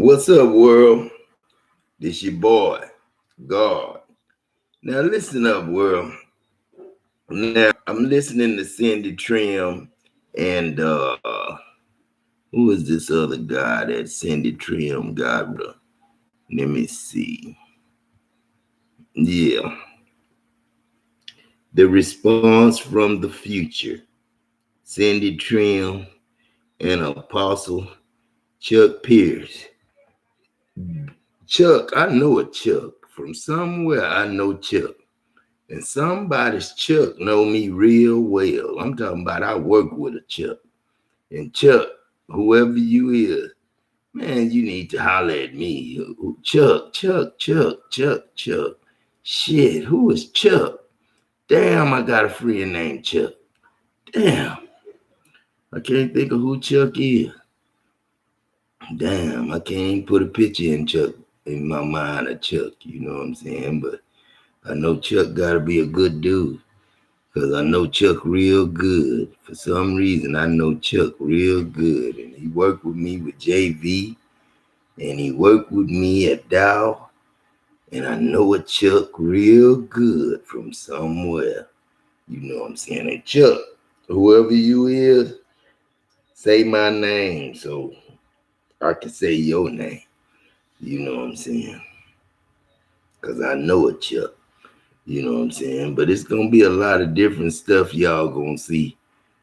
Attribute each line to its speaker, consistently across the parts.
Speaker 1: What's up, world? This your boy, God. Now listen up, world. Now I'm listening to Cindy Trim and who is this other guy that Cindy Trim got? Let me see. Yeah, the response from the future. Cindy Trim and Apostle Chuck Pierce. Chuck, I know a Chuck from somewhere. I know Chuck. And somebody's Chuck know me real well. I'm talking about I work with a Chuck. And Chuck, whoever you is, man, you need to holler at me. Chuck. Shit, who is Chuck? Damn, I got a friend named Chuck. Damn, I can't think of who Chuck is. Damn, I can't even put a picture in Chuck in my mind of Chuck, you know what I'm saying? But I know Chuck gotta be a good dude. Because I know Chuck real good. For some reason, I know Chuck real good. And he worked with me with JV. And he worked with me at Dow. And I know a Chuck real good from somewhere. You know what I'm saying? And Chuck, whoever you is, say my name so I can say your name. You know what I'm saying? Because I know a Chuck. You know what I'm saying? But it's going to be a lot of different stuff y'all going to see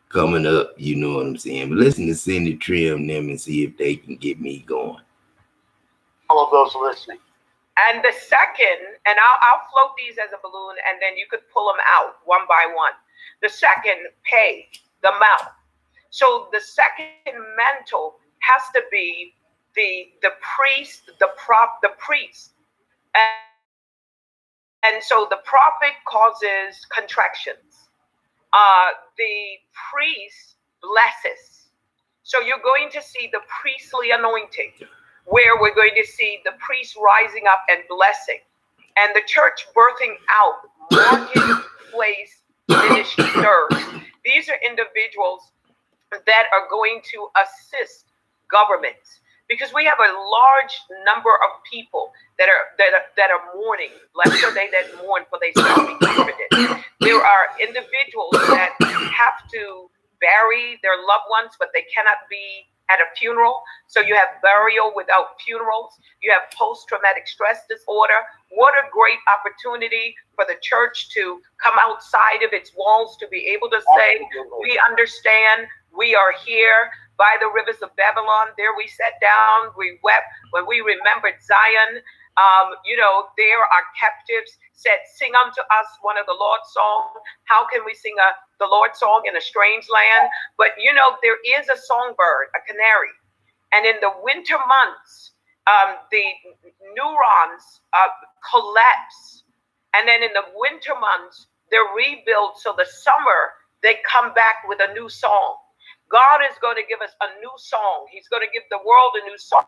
Speaker 1: coming up, you know what I'm saying? But listen to Cindy Trim them and see if they can get me going.
Speaker 2: All of those listening. And the second, and I'll float these as a balloon, and then you could pull them out one by one. The second, pay the mouth. So the second mantle has to be the priest, the priest. And so the prophet causes contractions. The priest blesses. So you're going to see the priestly anointing, where we're going to see the priest rising up and blessing, and the church birthing out marketplace ministers. These are individuals that are going to assist governments, because we have a large number of people that are mourning. Blessed are they that mourn, for they shall be comforted. There are individuals that have to bury their loved ones, but they cannot be at a funeral. So you have burial without funerals. You have post-traumatic stress disorder. What a great opportunity for the church to come outside of its walls to be able to say, we understand, we are here by the rivers of Babylon. There we sat down, we wept when we remembered Zion. There are captives said, sing unto us one of the Lord's songs. How can we sing the Lord's song in a strange land? But there is a songbird, a canary. And in the winter months, the neurons collapse. And then in the winter months, they're rebuilt. So the summer, they come back with a new song. God is going to give us a new song. He's going to give the world a new song.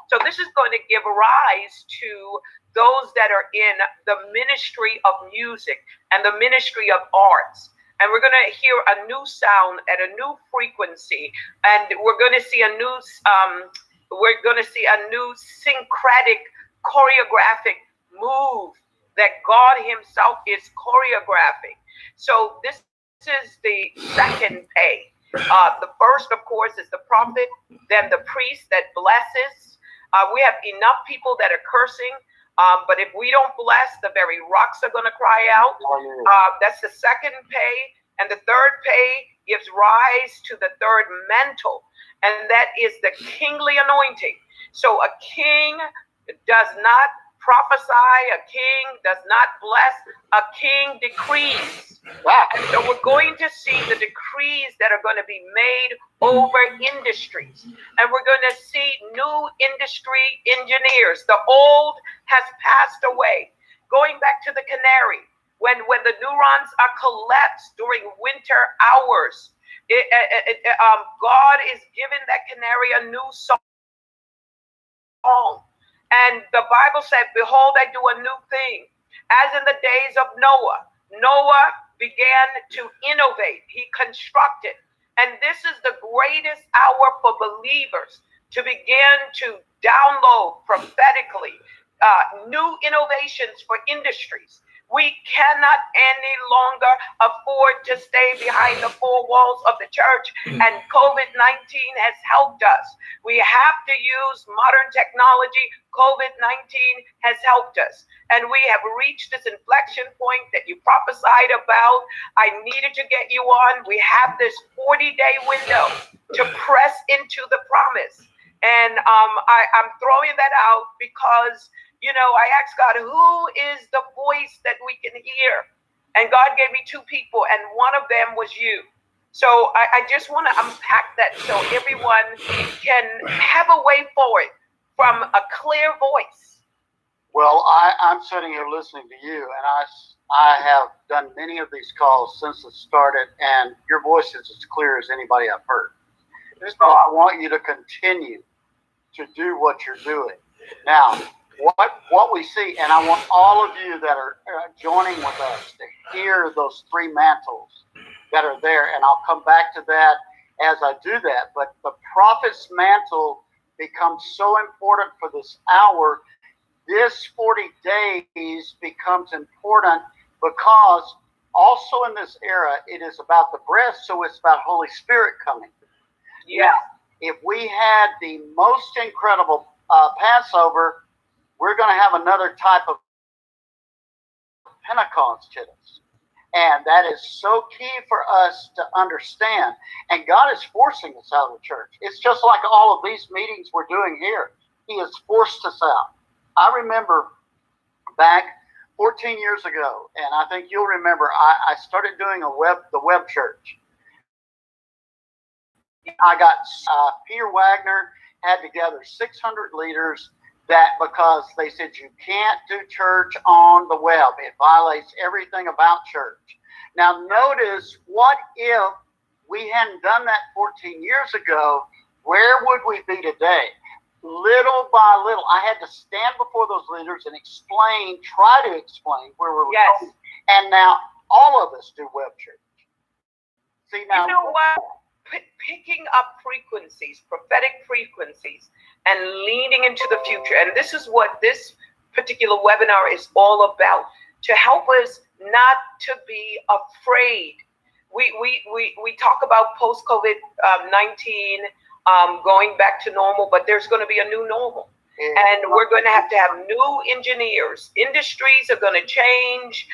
Speaker 2: So this is going to give rise to those that are in the ministry of music and the ministry of arts. And we're going to hear a new sound at a new frequency. And we're going to see a new syncretic choreographic move that God himself is choreographing. So this is the second pay. The first, of course, is the prophet, then the priest that blesses. We have enough people that are cursing, but if we don't bless, the very rocks are going to cry out. That's the second pay. And the third pay gives rise to the third mantle, and that is the kingly anointing. So a king does not prophesy, a king does not bless, a king decrees. And so we're going to see the decrees that are going to be made over industries. And we're going to see new industry engineers. The old has passed away. Going back to the canary, when the neurons are collapsed during winter hours, God is giving that canary a new song. And the Bible said, behold, I do a new thing. As in the days of Noah, Noah began to innovate. He constructed. And this is the greatest hour for believers to begin to download prophetically new innovations for industries. We cannot any longer afford to stay behind the four walls of the church, and COVID-19 has helped us. We have to use modern technology. COVID-19 has helped us, and we have reached this inflection point that you prophesied about. I needed to get you on. We have this 40-day window to press into the promise. And I'm throwing that out because I asked God, who is the voice that we can hear? And God gave me two people, and one of them was you. So I just want to unpack that so everyone can have a way forward from a clear voice.
Speaker 3: Well, I'm sitting here listening to you, and I have done many of these calls since it started, and your voice is as clear as anybody I've heard. So I want you to continue to do what you're doing. Now, what we see, and I want all of you that are joining with us to hear those three mantles that are there, and I'll come back to that as I do that. But the prophet's mantle becomes so important for this hour. This 40 days becomes important because also in this era, it is about the breath, so it's about Holy Spirit coming.
Speaker 2: Yeah.
Speaker 3: Now, if we had the most incredible Passover, we're going to have another type of Pentecost to us. And that is so key for us to understand. And God is forcing us out of the church. It's just like all of these meetings we're doing here. He has forced us out. I remember back 14 years ago, and I think you'll remember, I started doing the web church. I got Peter Wagner had together 600 leaders because they said you can't do church on the web. It violates everything about church. Now notice, what if we hadn't done that 14 years ago? Where would we be today? Little by little, I had to stand before those leaders and try to explain where we were going. And now all of us do web church. See, now,
Speaker 2: you know what? Picking up frequencies, prophetic frequencies, and leaning into the future. And this is what this particular webinar is all about, to help us not to be afraid. We talk about post-COVID-19 going back to normal, but there's going to be a new normal. And we're going to have new engineers. Industries are going to change.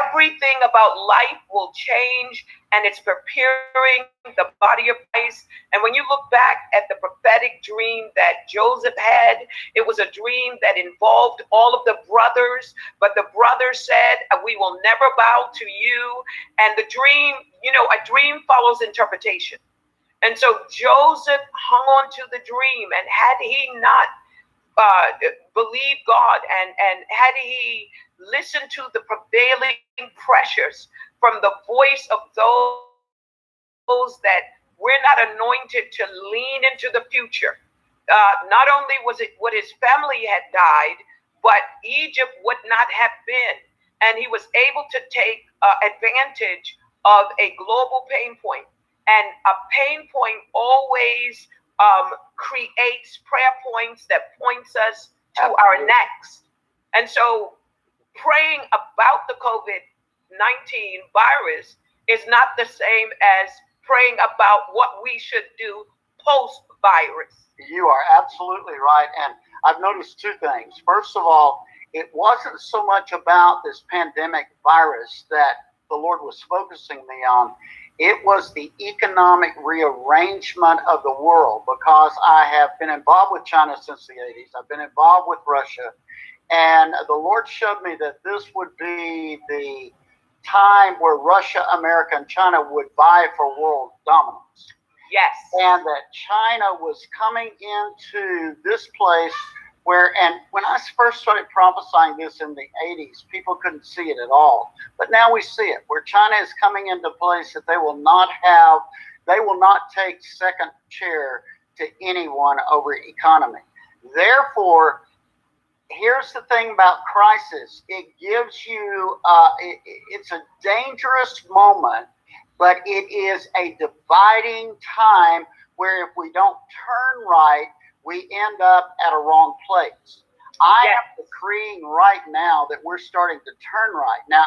Speaker 2: Everything about life will change, and it's preparing the body of Christ. And when you look back at the prophetic dream that Joseph had, it was a dream that involved all of the brothers, but the brothers said, we will never bow to you. And the dream, a dream follows interpretation. And so Joseph hung on to the dream, and had he not believed God, and had he listened to the prevailing pressures from the voice of those that we're not anointed to lean into the future, not only was it what his family had died, but Egypt would not have been. And he was able to take advantage of a global pain point. And a pain point always creates prayer points that points us to our next. And so praying about the COVID-19 virus is not the same as praying about what we should do post-virus.
Speaker 3: You are absolutely right. And I've noticed two things. First of all, it wasn't so much about this pandemic virus that the Lord was focusing me on. It was the economic rearrangement of the world, because I have been involved with China since the 80s. I've been involved with Russia. And the Lord showed me that this would be the time where Russia, America, and China would vie for world dominance.
Speaker 2: Yes.
Speaker 3: And that China was coming into this place where, and when I first started prophesying this in the 80s, people couldn't see it at all. But now we see it, where China is coming into a place that they will not take second chair to anyone over economy. Therefore, here's the thing about crisis. It gives you, it's a dangerous moment, but it is a dividing time where if we don't turn right, we end up at a wrong place. I
Speaker 2: Yes.
Speaker 3: am decreeing right now that we're starting to turn right. Now,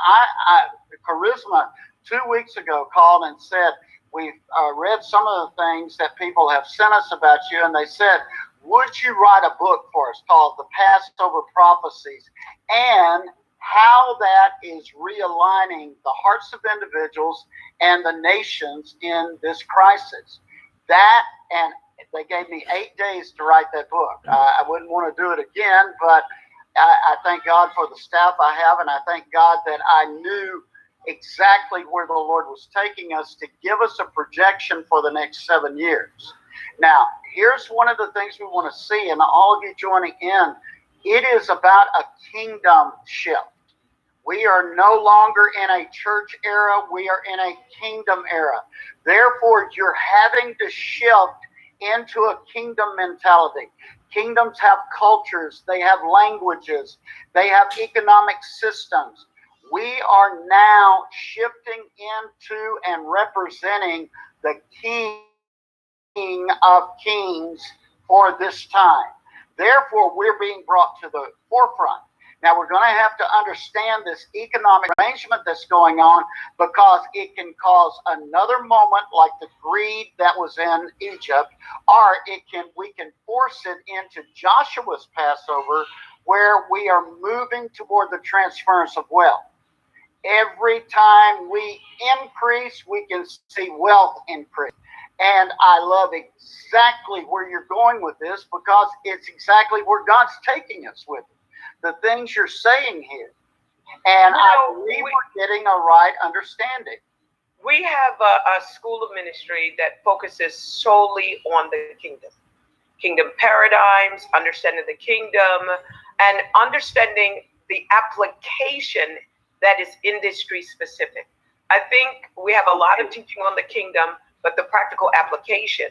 Speaker 3: Charisma 2 weeks ago called and said, we've read some of the things that people have sent us about you, and they said, would you write a book for us called The Passover Prophecies, and how that is realigning the hearts of individuals and the nations in this crisis? That, and they gave me 8 days to write that book. I wouldn't want to do it again, but I thank God for the staff I have, and I thank God that I knew exactly where the Lord was taking us to give us a projection for the next 7 years. Now, here's one of the things we want to see, and all of you joining in, it is about a kingdom shift. We are no longer in a church era. We are in a kingdom era. Therefore, you're having to shift into a kingdom mentality. Kingdoms have cultures. They have languages. They have economic systems. We are now shifting into and representing the King of Kings for this time. Therefore, we're being brought to the forefront. Now, we're going to have to understand this economic arrangement that's going on, because it can cause another moment like the greed that was in Egypt, or we can force it into Joshua's Passover, where we are moving toward the transference of wealth. Every time we increase, we can see wealth increase. And I love exactly where you're going with this, because it's exactly where God's taking us with it. The things you're saying here. And I believe we're getting a right understanding.
Speaker 2: We have a school of ministry that focuses solely on the kingdom paradigms, understanding the kingdom, and understanding the application that is industry specific. I think we have a lot of teaching on the kingdom, but the practical application.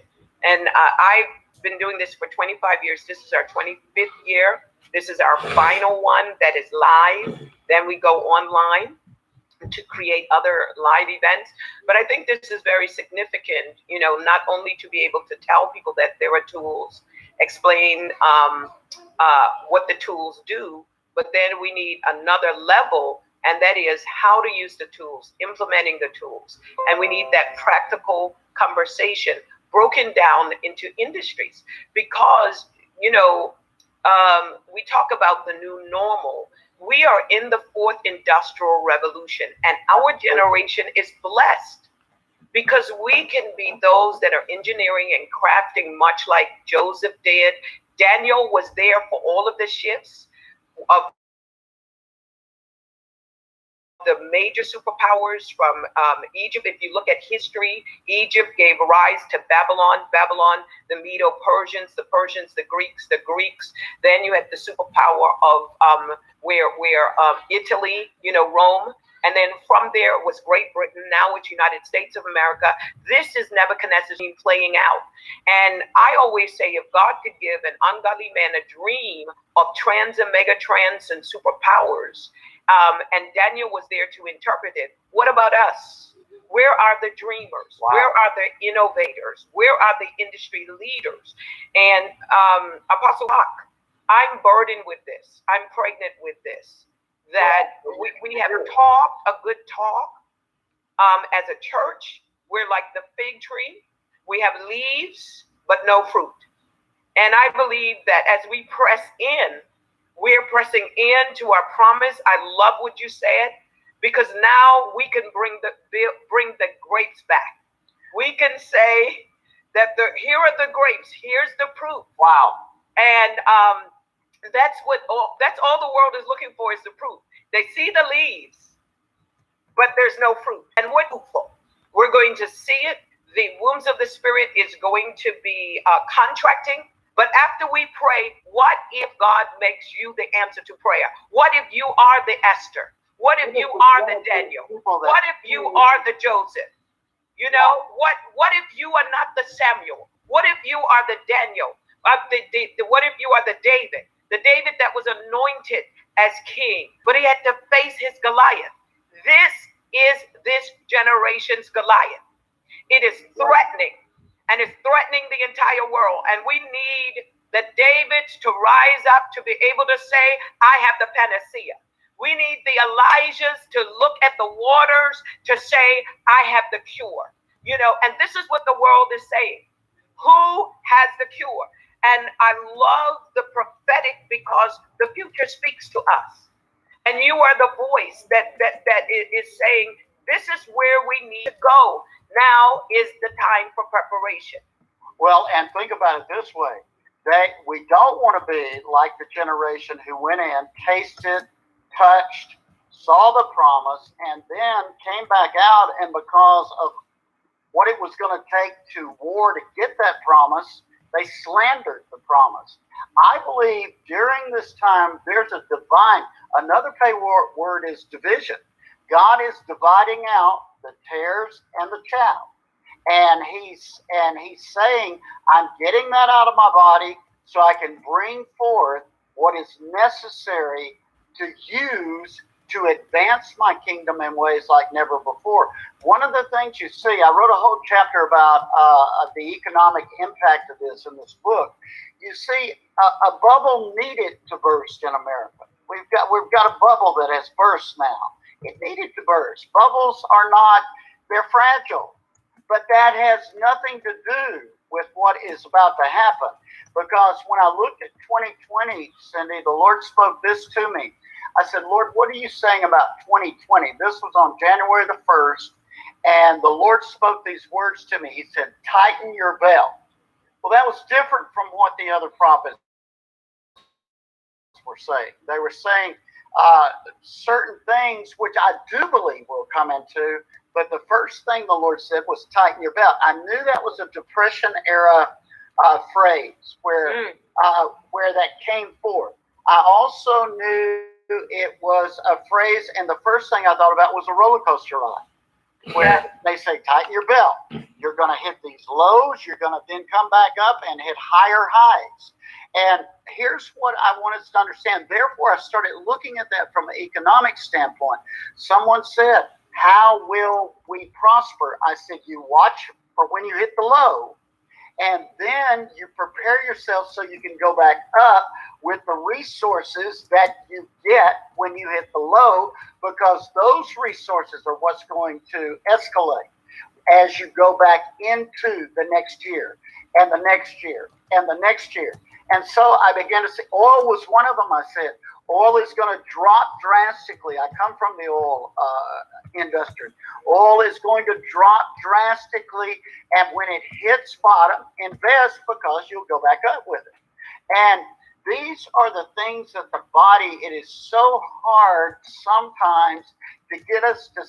Speaker 2: And I've been doing this for 25 years. This is our 25th year. This is our final one that is live. Then we go online to create other live events. But I think this is very significant, not only to be able to tell people that there are tools, explain what the tools do, but then we need another level, and that is how to use the tools, implementing the tools. And we need that practical conversation broken down into industries, because, we talk about the new normal. We are in the fourth industrial revolution, and our generation is blessed because we can be those that are engineering and crafting, much like Joseph did. Daniel was there for all of the shifts of the major superpowers from Egypt. If you look at history, Egypt gave rise to Babylon, the Medo-Persians, the Persians, the Greeks. Then you had the superpower of where Italy, Rome. And then from there was Great Britain. Now it's United States of America. This is Nebuchadnezzar's dream playing out. And I always say, if God could give an ungodly man a dream of trans and megatrans and superpowers, and Daniel was there to interpret it, what about us? Where are the dreamers? Wow. Where are the innovators? Where are the industry leaders? And Apostle Hawk, I'm burdened with this. I'm pregnant with this. That we have talked a good talk as a church. We're like the fig tree. We have leaves, but no fruit. And I believe that as we press in, we're pressing into our promise. I love what you said, because now we can bring the grapes back. We can say that here are the grapes. Here's the proof. Wow. And that's all the world is looking for, is the proof. They see the leaves, but there's no fruit. And we're going to see it. The wombs of the Spirit is going to be contracting. But after we pray, what if God makes you the answer to prayer? What if you are the Esther? What if you are the Daniel? What if you are the Joseph? What if you are not the Samuel? What if you are the Daniel? What if you are the David? The David that was anointed as king, but he had to face his Goliath. This is this generation's Goliath. It is threatening, and it's threatening the entire world. And we need the Davids to rise up to be able to say, I have the panacea. We need the Elijahs to look at the waters to say, I have the cure. And this is what the world is saying. Who has the cure? And I love the prophetic because the future speaks to us. And you are the voice that is saying, this is where we need to go. Now is the time for preparation.
Speaker 3: Well, and think about it this way. We don't want to be like the generation who went in, tasted, touched, saw the promise, and then came back out, and because of what it was going to take to war to get that promise, they slandered the promise. I believe during this time, there's a divine, another pay word is division. God is dividing out the tares and the chaff. And he's saying, I'm getting that out of my body so I can bring forth what is necessary to use to advance my kingdom in ways like never before. One of the things you see, I wrote a whole chapter about the economic impact of this in this book. You see, a bubble needed to burst in America. We've got a bubble that has burst now. It needed to burst. Bubbles are not, they're fragile. But that has nothing to do with what is about to happen. Because when I looked at 2020, Cindy, the Lord spoke this to me. I said, Lord, what are you saying about 2020? This was on January the 1st, and the Lord spoke these words to me. He said, tighten your belt. Well, that was different from what the other prophets were saying. They were saying certain things, which I do believe we'll come into, but the first thing the Lord said was tighten your belt. I knew that was a Depression era phrase where that came forth. I also knew it was a phrase, and the first thing I thought about was a roller coaster ride, where they say, tighten your belt. You're going to hit these lows. You're going to then come back up and hit higher highs. And here's what I want us to understand. Therefore, I started looking at that from an economic standpoint. Someone said, how will we prosper? I said, you watch for when you hit the low, and then you prepare yourself so you can go back up with the resources that you get when you hit the low, because those resources are what's going to escalate as you go back into the next year and the next year and the next year. And so I began to say, oil was one of them. I said, oil is going to drop drastically. I come from the oil industry. Oil is going to drop drastically, and when it hits bottom, invest, because you'll go back up with it. And these are the things that the body, it is so hard sometimes to get us to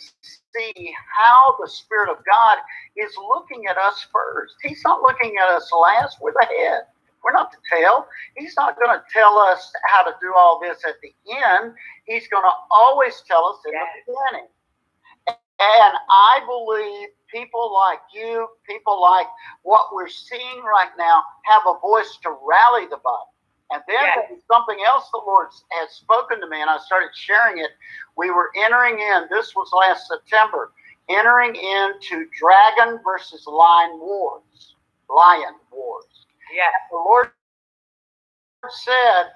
Speaker 3: see how the Spirit of God is looking at us first. He's not looking at us last, we're the head. We're not the tail. He's not going to tell us how to do all this at the end. He's going to always tell us in the beginning. And I believe people like you, people like what we're seeing right now, have a voice to rally the body. And then something else the Lord has spoken to me, and I started sharing it. We were entering in, this was last September, entering into dragon versus lion wars. Yeah. The Lord said,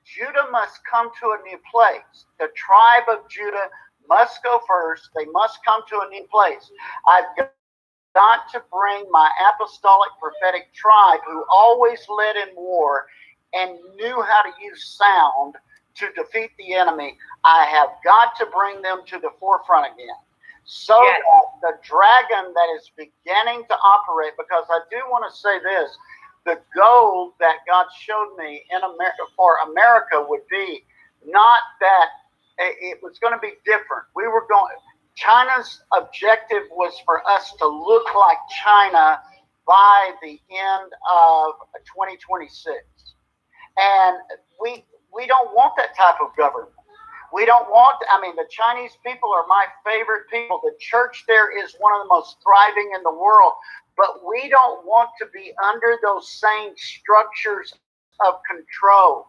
Speaker 3: Judah must come to a new place. The tribe of Judah must go first. They must come to a new place. I've got to bring my apostolic prophetic tribe, who always led in war and knew how to use sound to defeat the enemy. I have got to bring them to the forefront again. So that the dragon that is beginning to operate, because I do want to say this, the goal that God showed me in America for America would be not that it was going to be different. China's objective was for us to look like China by the end of 2026. And we don't want that type of government. We don't want, the Chinese people are my favorite people. The church there is one of the most thriving in the world. But we don't want to be under those same structures of control.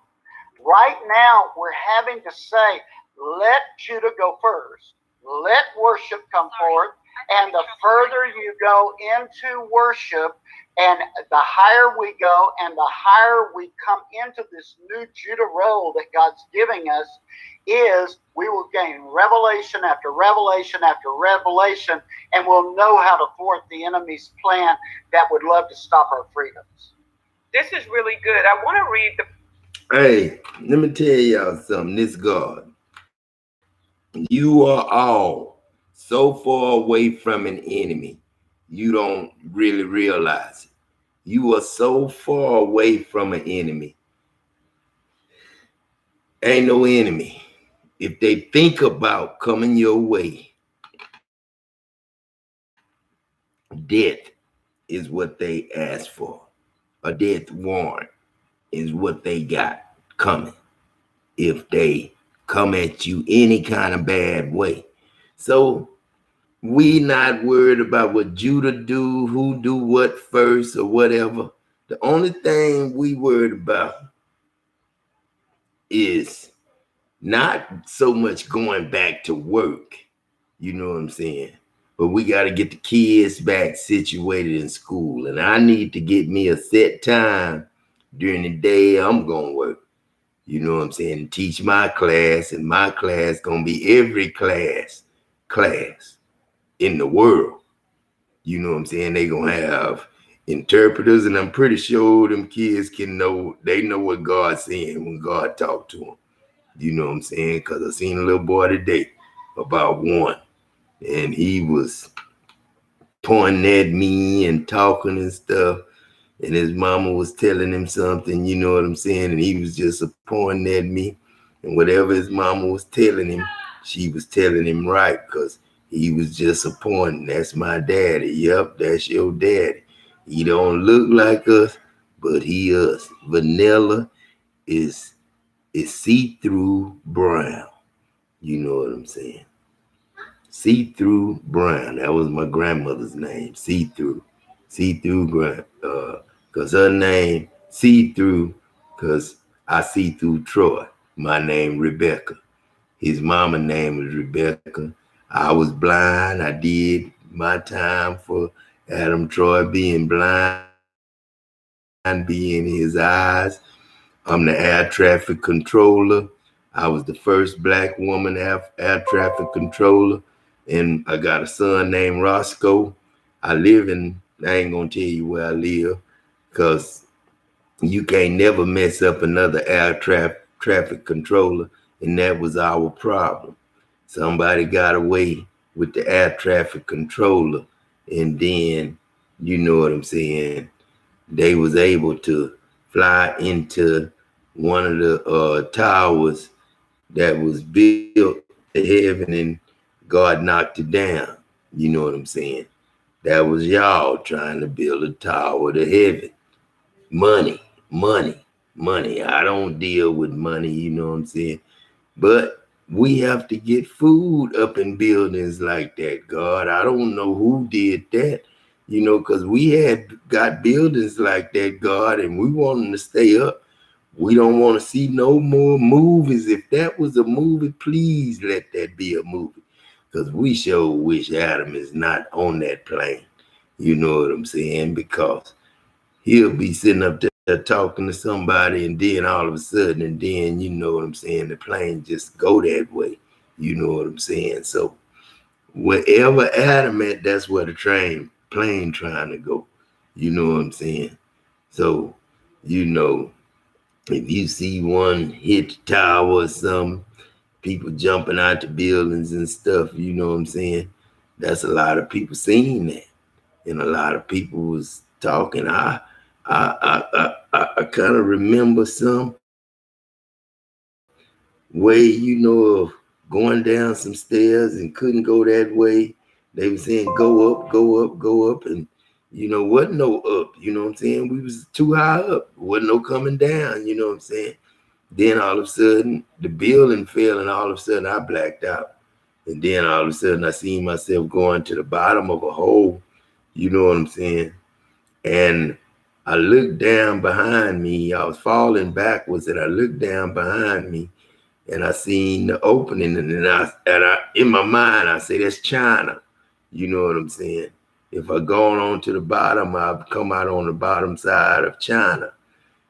Speaker 3: Right now, we're having to say, let Judah go first. Let worship come forth. And the further you go into worship, and the higher we go, and the higher we come into this new Judah role that God's giving us, is we will gain revelation after revelation after revelation, and we'll know how to thwart the enemy's plan that would love to stop our freedoms.
Speaker 2: This is really good. I want to read the.
Speaker 1: Hey, let me tell y'all something. This God, you are all so far away from an enemy, you don't really realize it. You are so far away from an enemy. Ain't no enemy. If they think about coming your way, death is what they ask for. A death warrant is what they got coming if they come at you any kind of bad way. So we not worried about what Judah do, who do what first or whatever. The only thing we worried about is not so much going back to work, you know what I'm saying? But we got to get the kids back situated in school. And I need to get me a set time during the day I'm going to work. You know what I'm saying? And teach my class. And my class going to be every class in the world. You know what I'm saying? They going to have interpreters. And I'm pretty sure them kids they know what God's saying when God talk to them. You know what I'm saying? Because I seen a little boy today, about one. And he was pointing at me and talking and stuff. And his mama was telling him something, you know what I'm saying? And he was just pointing at me. And whatever his mama was telling him, she was telling him right, because he was just pointing. That's my daddy. Yep, that's your daddy. He don't look like us, but he us. Vanilla is see-through brown. You know what I'm saying? See-through brown. That was my grandmother's name. See-through brown. Because her name see-through, because I see through Troy. My name Rebecca. His mama name was Rebecca. I was blind. I did my time for Adam Troy being blind, being his eyes. I'm the air traffic controller. I was the first black woman air traffic controller. And I got a son named Roscoe. I ain't gonna tell you where I live, because you can't never mess up another air traffic controller. And that was our problem. Somebody got away with the air traffic controller. And then, you know what I'm saying, they was able to fly into one of the towers that was built to heaven, and God knocked it down. You know what I'm saying? That was y'all trying to build a tower to heaven. Money. I don't deal with money, you know what I'm saying? But we have to get food up in buildings like that, God. I don't know who did that, you know, because we had got buildings like that, God, and we want them to stay up. We don't want to see no more movies. If that was a movie, please let that be a movie. Because we sure wish Adam is not on that plane. You know what I'm saying? Because he'll be sitting up there talking to somebody, and then all of a sudden, and then, you know what I'm saying, the plane just go that way. You know what I'm saying? So wherever Adam at, that's where the plane trying to go. You know what I'm saying? So, you know, if you see one hit the tower or something, people jumping out the buildings and stuff, you know what I'm saying? That's a lot of people seeing that. And a lot of people was talking. I kind of remember some way, you know, of going down some stairs and couldn't go that way. They were saying, go up, go up, go up. And, you know, wasn't no up, you know what I'm saying? We was too high up. Wasn't no coming down, you know what I'm saying? Then all of a sudden, the building fell, and all of a sudden I blacked out. And then all of a sudden I seen myself going to the bottom of a hole, you know what I'm saying? And I looked down behind me. I was falling backwards, and I looked down behind me, and I seen the opening. And I in my mind, I say, that's China. You know what I'm saying? If I go on to the bottom, I've come out on the bottom side of China.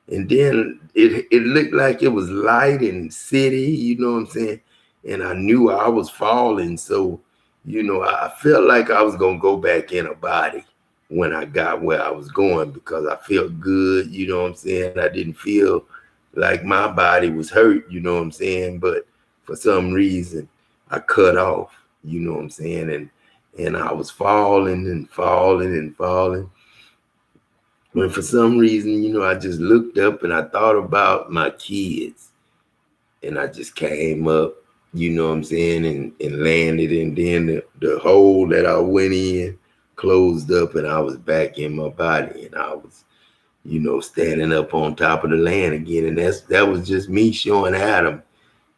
Speaker 1: And then it looked like it was light and city, you know what I'm saying? And I knew I was falling. So, I felt like I was going to go back in a body when I got where I was going because I felt good, you know what I'm saying? I didn't feel like my body was hurt, you know what I'm saying? But for some reason, I cut off, you know what I'm saying? And I was falling and falling and falling. But for some reason, I just looked up and I thought about my kids and I just came up, you know what I'm saying, and landed. And then the hole that I went in closed up and I was back in my body and I was, standing up on top of the land again. And that was just me showing Adam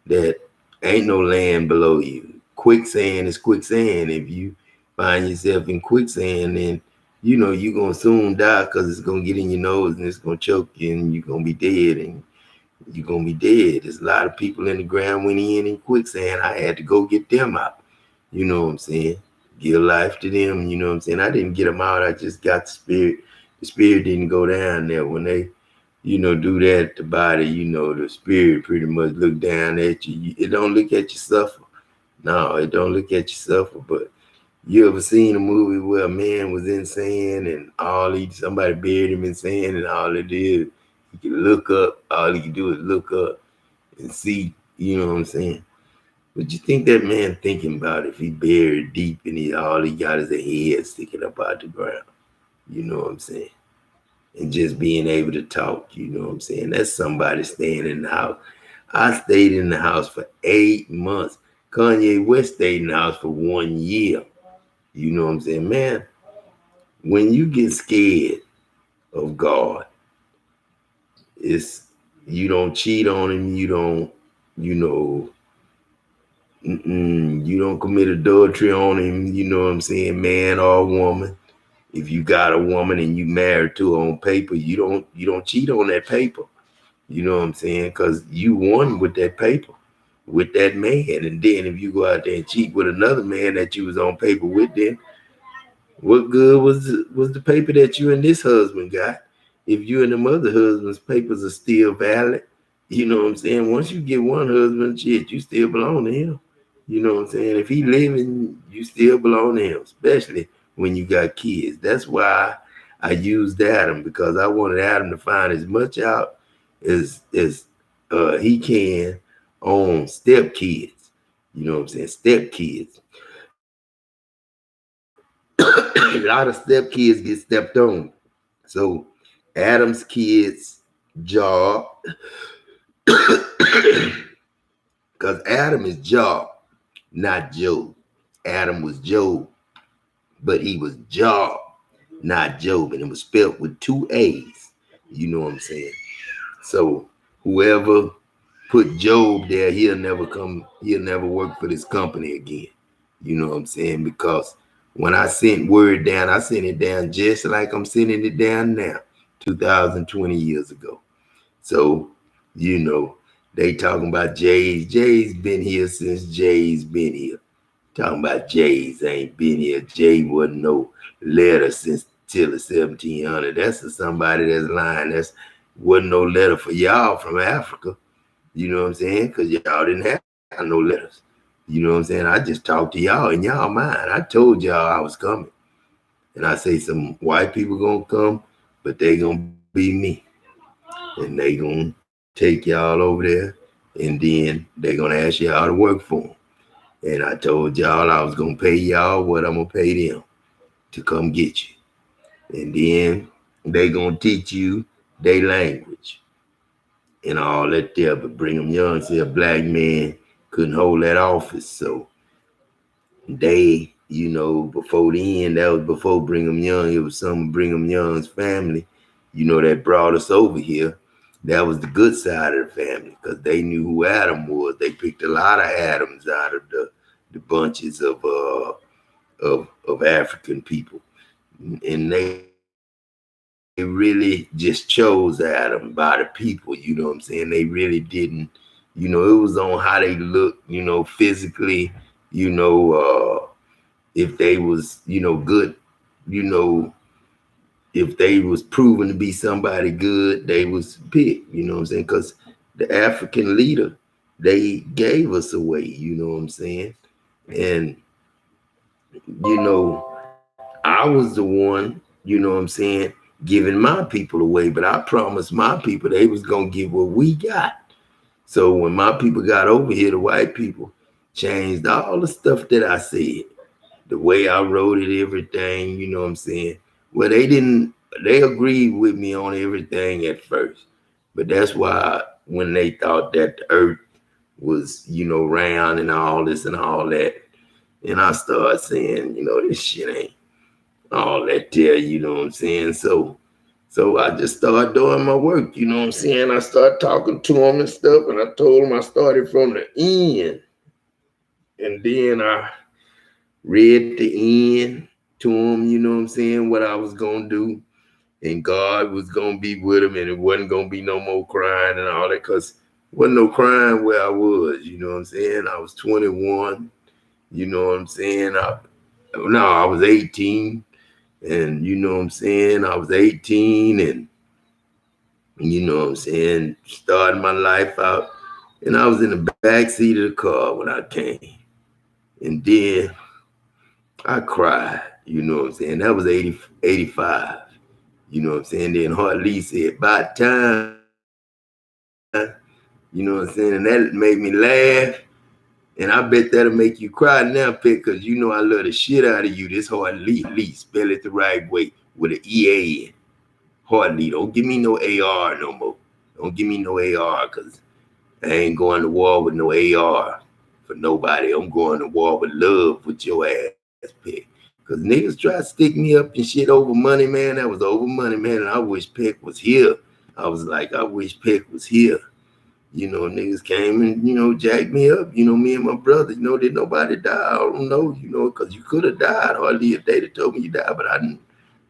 Speaker 1: that ain't no land below you. Quicksand is quicksand. If you find yourself in quicksand, then you're gonna soon die because it's gonna get in your nose and it's gonna choke you and you're gonna be dead and you're gonna be dead. There's a lot of people in the ground went in quicksand. I had to go get them out. You know what I'm saying? Give life to them. You know what I'm saying? I didn't get them out. I just got the spirit. The spirit didn't go down there when they do that, the body, the spirit pretty much look down at you. It don't look at you suffer. No, it don't look at you suffer. But you ever seen a movie where a man was in sand and somebody buried him in sand and all it did, he could look up, all he could do is look up and see, you know what I'm saying? What you think that man thinking about if he buried deep and all he got is a head sticking up out the ground? You know what I'm saying? And just being able to talk, you know what I'm saying? That's somebody staying in the house. I stayed in the house for 8 months. Kanye West stayed in the house for 1 year. You know what I'm saying? Man, when you get scared of God, you don't cheat on him, you don't, you don't commit adultery on him, you know what I'm saying, man or woman. If you got a woman and you married to her on paper, you don't cheat on that paper. You know what I'm saying? Because you won with that paper, with that man. And then if you go out there and cheat with another man that you was on paper with, then what good was the paper that you and this husband got? If you and them other husbands' papers are still valid, you know what I'm saying? Once you get one husband, shit, you still belong to him. You know what I'm saying? If he living, you still belong to him, especially when you got kids. That's why I used Adam, because I wanted Adam to find as much out as he can on step kids. You know what I'm saying? Step kids. A lot of step kids get stepped on. So Adam's kids' job, because Adam is Job, not Job. Adam was Job, but he was Job, not Job, and it was spelled with 2 A's. You know what I'm saying? So whoever put Job there, he'll never work for this company again. You know what I'm saying? Because when I sent word down, I sent it down just like I'm sending it down now, 2020 years ago. So, they talking about Jay's. Jay's been here since Jay's been here. Talking about Jay's ain't been here. Jay wasn't no letter since till the 1700. That's to somebody that's lying. That's wasn't no letter for y'all from Africa. You know what I'm saying? Because y'all didn't have no letters. You know what I'm saying? I just talked to y'all in y'all mind. I told y'all I was coming. And I say some white people gonna come, but they gonna be me. And they gonna take y'all over there. And then they gonna ask y'all to work for them. And I told y'all I was gonna pay y'all what I'm gonna pay them to come get you. And then they gonna teach you their language and all that there. But Brigham Young said a black man couldn't hold that office. So they, before the end, that was before Brigham Young. It was some of Brigham Young's family, that brought us over here. That was the good side of the family because they knew who Adam was. They picked a lot of Adams out of the bunches of African people, and they really just chose Adam by the people. You know what I'm saying? They really didn't. It was on how they looked. Physically. if they was, good, you know, if they was proven to be somebody good, they was picked, you know what I'm saying? Because the African leader, they gave us away, you know what I'm saying? And, I was the one, you know what I'm saying, giving my people away, but I promised my people they was going to get what we got. So when my people got over here, the white people changed all the stuff that I said, the way I wrote it, everything, you know what I'm saying? Well, they agreed with me on everything at first. But that's why when they thought that the earth was, round and all this and all that, and I started saying, this shit ain't all that there, you know what I'm saying? So I just started doing my work, you know what I'm saying? I started talking to them and stuff, and I told them I started from the end. And then I read the end to him, you know what I'm saying, what I was gonna do, and God was gonna be with him, and it wasn't gonna be no more crying and all that, cause wasn't no crying where I was, you know what I'm saying. I was 21, you know what I'm saying. I was 18, and you know what I'm saying. I was 18, and you know what I'm saying, starting my life out, and I was in the back seat of the car when I came, and then I cried, you know what I'm saying? That was 85, you know what I'm saying? Then Hartley said, about time, you know what I'm saying? And that made me laugh. And I bet that'll make you cry now, Pitt, because I love the shit out of you. This Hartley, spell it the right way with an EA in. Hartley, don't give me no AR no more. Don't give me no AR, because I ain't going to war with no AR for nobody. I'm going to war with love with your ass, Pitt. Because niggas try to stick me up and shit over money, man. That was over money, man. And I wish Peck was here. I was like, I wish Peck was here. Niggas came and, jacked me up. Me and my brother, did nobody die? I don't know, because you could have died. Hardly if they'd have told me you died, but I didn't.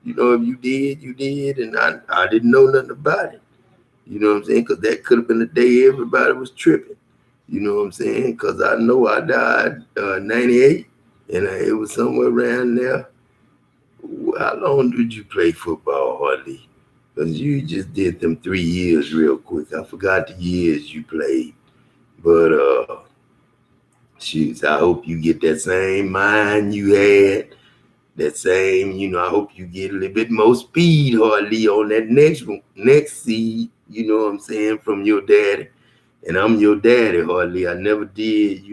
Speaker 1: If you did, you did. And I didn't know nothing about it. You know what I'm saying? Because that could have been the day everybody was tripping. You know what I'm saying? Because I know I died 98, and it was somewhere around there. How long did you play football, Harley? Because you just did them 3 years real quick. I forgot the years you played. But, shoot, I hope you get that same mind you had. That same, I hope you get a little bit more speed, Harley, on that next seed, you know what I'm saying, from your daddy. And I'm your daddy, Harley. I never did,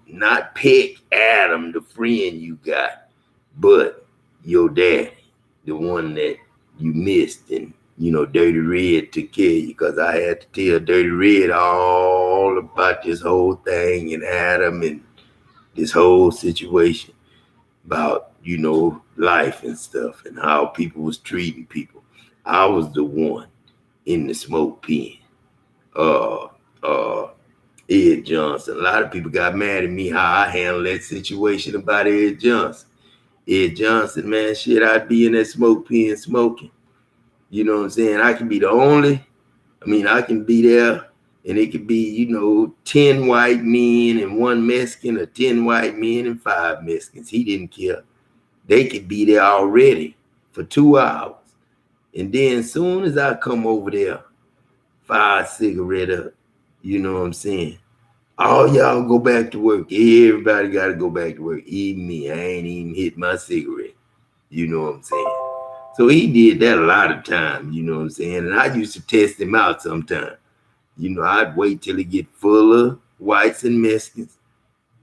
Speaker 1: not pick Adam, the friend you got, but your daddy, the one that you missed. And, Dirty Red took care of you, because I had to tell Dirty Red all about this whole thing and Adam and this whole situation about, life and stuff and how people was treating people. I was the one in the smoke pen. Uh, uh, Ed Johnson. A lot of people got mad at me how I handled that situation about Ed Johnson. Ed Johnson, man, shit, I'd be in that smoke pen smoking. You know what I'm saying? I can be there, and it could be, 10 white men and one Mexican, or 10 white men and 5 Mexicans. He didn't care. They could be there already for 2 hours. And then soon as I come over there, 5 cigarette up, you know what I'm saying? All y'all go back to work. Everybody got to go back to work. Even me. I ain't even hit my cigarette. You know what I'm saying? So he did that a lot of times, you know what I'm saying? And I used to test him out sometimes. I'd wait till he get full of whites and Mexicans,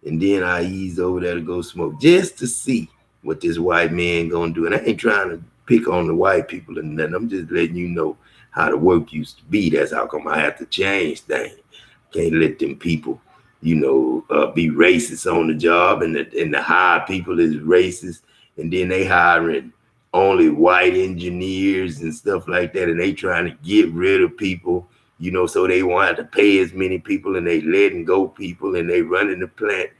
Speaker 1: and then I ease over there to go smoke just to see what this white man gonna do. And I ain't trying to pick on the white people and nothing. I'm just letting you know how the work used to be. That's how come I have to change things. Can't let them people, be racist on the job, and the hire people is racist, and then they hiring only white engineers and stuff like that, and they trying to get rid of people, so they won't have to pay as many people, and they letting go people, and they running the plant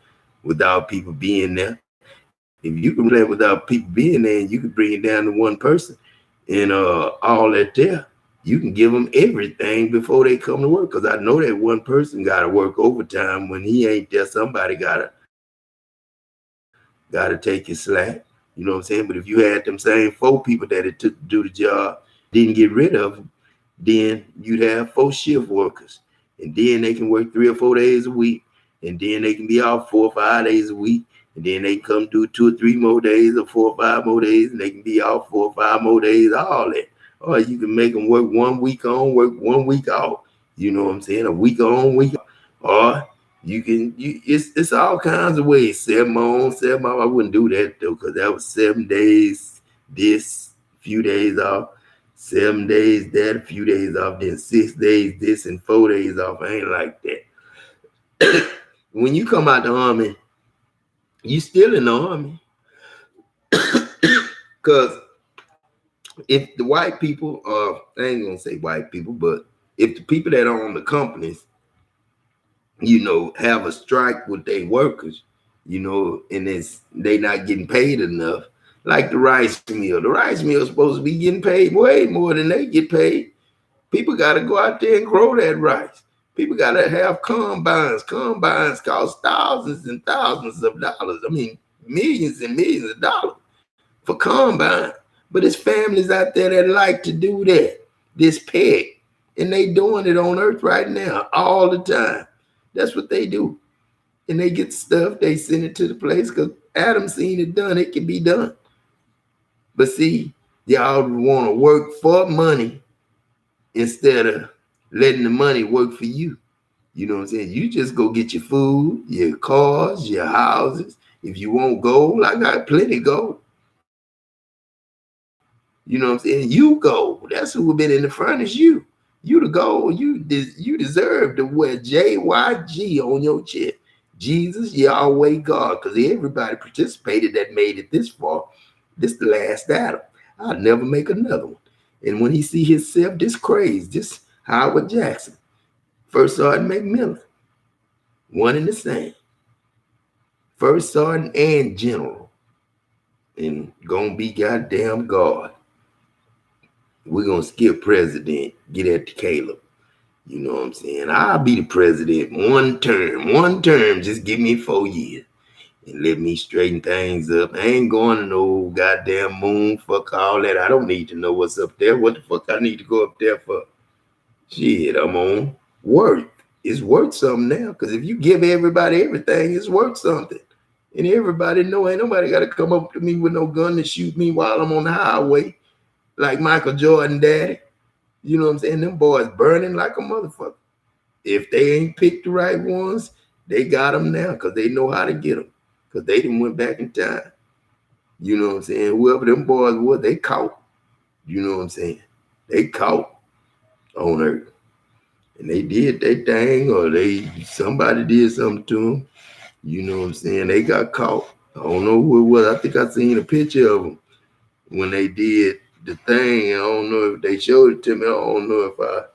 Speaker 1: without people being there. If you can run plant without people being there, and you can bring it down to one person, and all that there, you can give them everything before they come to work. Because I know that one person got to work overtime when he ain't there. Somebody got to, Gotta take your slack. You know what I'm saying? But if you had them same 4 people that it took to do the job, didn't get rid of them, then you'd have 4 shift workers. And then they can work 3 or 4 days a week. And then they can be off 4 or 5 days a week. And then they can come do 2 or 3 more days or 4 or 5 more days. And they can be off 4 or 5 more days, all that. Or you can make them work 1 week on, work 1 week off. You know what I'm saying? A week on, week off. Or it's all kinds of ways. 7 on, 7 off. I wouldn't do that though, because that was 7 days this, few days off. 7 days that, a few days off, then 6 days this and 4 days off. I ain't like that. When you come out the army, you still in the army. Because if the white people, I ain't gonna say white people, but if the people that own the companies, have a strike with their workers, and they not getting paid enough, like the rice mill. The rice mill is supposed to be getting paid way more than they get paid. People got to go out there and grow that rice. People got to have combines. Combines cost thousands and thousands of dollars. I mean, millions and millions of dollars for combine. But it's families out there that like to do that, this peg. And they doing it on earth right now all the time. That's what they do. And they get stuff, they send it to the place because Adam seen it done. It can be done. But see, y'all want to work for money instead of letting the money work for you. You know what I'm saying? You just go get your food, your cars, your houses. If you want gold, I got plenty gold. You know what I'm saying? You go. That's who been in the front is you. You the gold. You deserve to wear JYG on your chest. Jesus, Yahweh, God. Because everybody participated that made it this far. This the last Adam. I'll never make another one. And when he see himself, this craze, this Howard Jackson, First Sergeant McMillan, one and the same. First Sergeant and General. And gonna be goddamn God. We're gonna skip president, get at the Caleb. You know what I'm saying? I'll be the president one term, just give me 4 years and let me straighten things up. I ain't going to no goddamn moon, fuck all that. I don't need to know what's up there. What the fuck I need to go up there for? Shit, I'm on worth. It's worth something now, because if you give everybody everything, it's worth something. And everybody know ain't nobody got to come up to me with no gun to shoot me while I'm on the highway like Michael Jordan daddy. You know what I'm saying? Them boys burning like a motherfucker. If they ain't picked the right ones, they got them now because they know how to get them. Because they done went back in time. You know what I'm saying? Whoever them boys were, they caught. You know what I'm saying? They caught on earth. And they did their thing, or somebody did something to them. You know what I'm saying? They got caught. I don't know who it was. I think I seen a picture of them when they did the thing. I don't know if they showed it to me. I don't know if I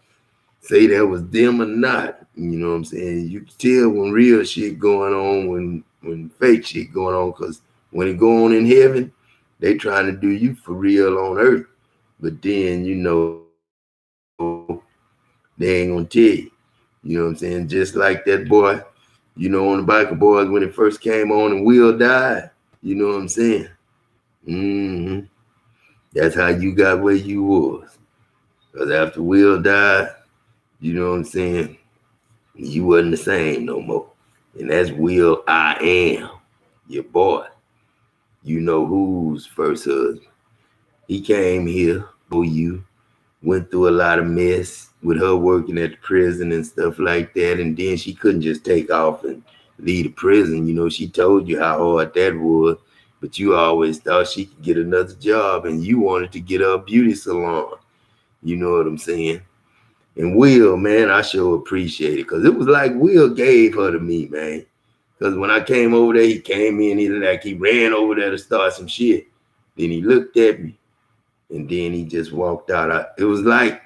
Speaker 1: say that was them or not. You know what I'm saying? You can tell when real shit going on, when fake shit going on, because when it go on in heaven, they trying to do you for real on earth. But then, they ain't gonna tell you. You know what I'm saying? Just like that boy, on the Biker Boys when it first came on and Will died. You know what I'm saying? Mm-hmm. That's how you got where you was. Because after Will died, you know what I'm saying, you wasn't the same no more. And that's Will I Am, your boy. You know who's first husband. He came here for you, went through a lot of mess with her working at the prison and stuff like that. And then she couldn't just take off and leave the prison. She told you how hard that was. But you always thought she could get another job, and you wanted to get her a beauty salon. You know what I'm saying? And Will, man, I sure appreciate it, because it was like Will gave her to me, man. Because when I came over there, he came in, he ran over there to start some shit. Then he looked at me, and then he just walked out. It was like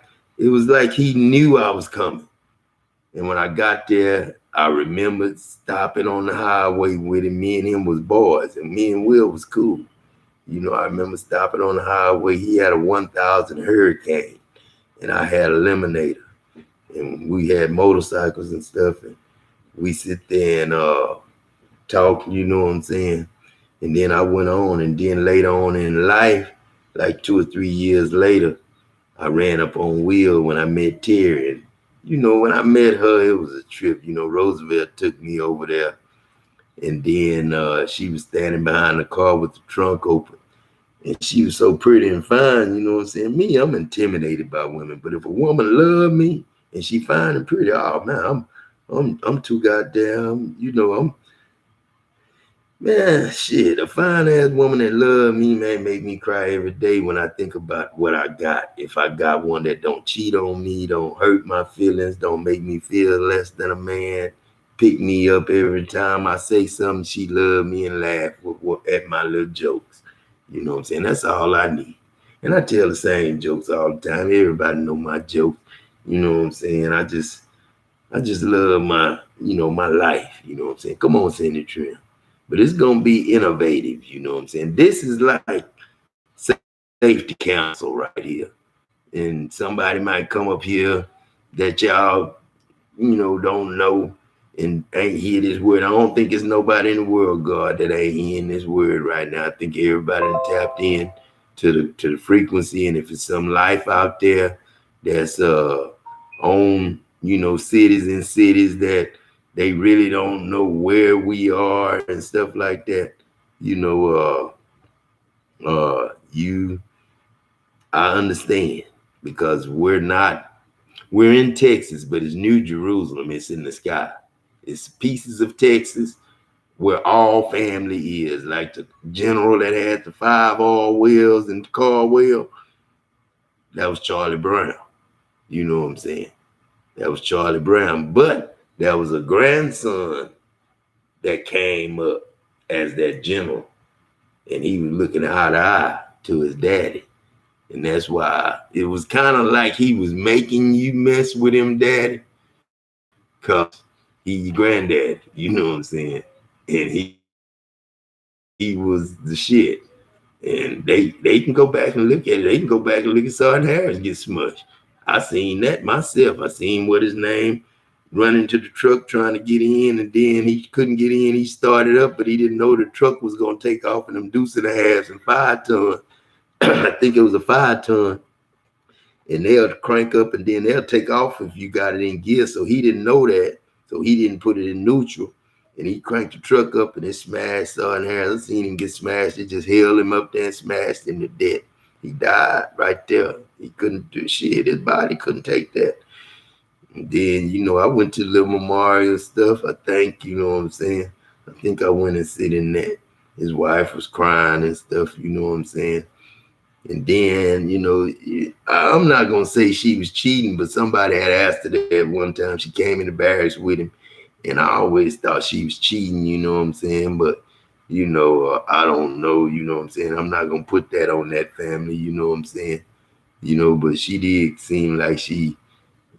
Speaker 1: he knew I was coming. And when I got there, I remembered stopping on the highway with him. Me and him was boys, and me and Will was cool. I remember stopping on the highway. He had a 1000 Hurricane, and I had a Lemonator. And we had motorcycles and stuff, and we sit there and talk, you know what I'm saying? And then I went on, and then later on in life, like 2 or 3 years later, I ran up on Will when I met Terry. And, when I met her, it was a trip. Roosevelt took me over there. And then she was standing behind the car with the trunk open. And she was so pretty and fine, you know what I'm saying? Me, I'm intimidated by women. But if a woman love me and she fine and pretty, oh man, I'm too goddamn, man, shit, a fine ass woman that love me, man, make me cry every day when I think about what I got. If I got one that don't cheat on me, don't hurt my feelings, don't make me feel less than a man, pick me up every time I say something, she love me and laugh at my little jokes. You know what I'm saying? That's all I need. And I tell the same jokes all the time. Everybody know my jokes. You know what I'm saying? I just love my life. You know what I'm saying? Come on, Cindy Trim. But it's gonna be innovative, you know what I'm saying? This is like safety council right here. And somebody might come up here that y'all, don't know and ain't hear this word. I don't think it's nobody in the world, God, that ain't hearing this word right now. I think everybody tapped in to the frequency. And if it's some life out there that's on, cities and cities that they really don't know where we are and stuff like that, you I understand because we're in Texas, but it's New Jerusalem. It's in the sky. It's pieces of Texas where all family is. Like the general that had the 5 all wheels and the car wheel, that was Charlie Brown. You know what I'm saying? That was Charlie Brown. But there was a grandson that came up as that general, and he was looking eye to eye to his daddy. And that's why it was kind of like he was making you mess with him, daddy, because he your granddad, you know what I'm saying? And he was the shit. And they can go back and look at it. They can go back and look at Sergeant Harris get smushed. I seen that myself. I seen what his name running to the truck trying to get in, and then he couldn't get in. He started up, but he didn't know the truck was gonna take off in them deuce and a halves and 5 ton. I think it was a 5 ton. And they'll crank up and then they'll take off if you got it in gear. So he didn't know that. So he didn't put it in neutral. And he cranked the truck up and it smashed Sergeant Harris. I seen him get smashed. It just held him up there and smashed him to death. He died right there. He couldn't do shit. His body couldn't take that. And then, I went to the little memorial stuff. I think, you know what I'm saying? I think I went and sit in that. His wife was crying and stuff, you know what I'm saying? And then, I'm not going to say she was cheating, but somebody had asked her that one time. She came in the barracks with him. And I always thought she was cheating, you know what I'm saying? But, I don't know, you know what I'm saying? I'm not going to put that on that family, you know what I'm saying? But she did seem like she,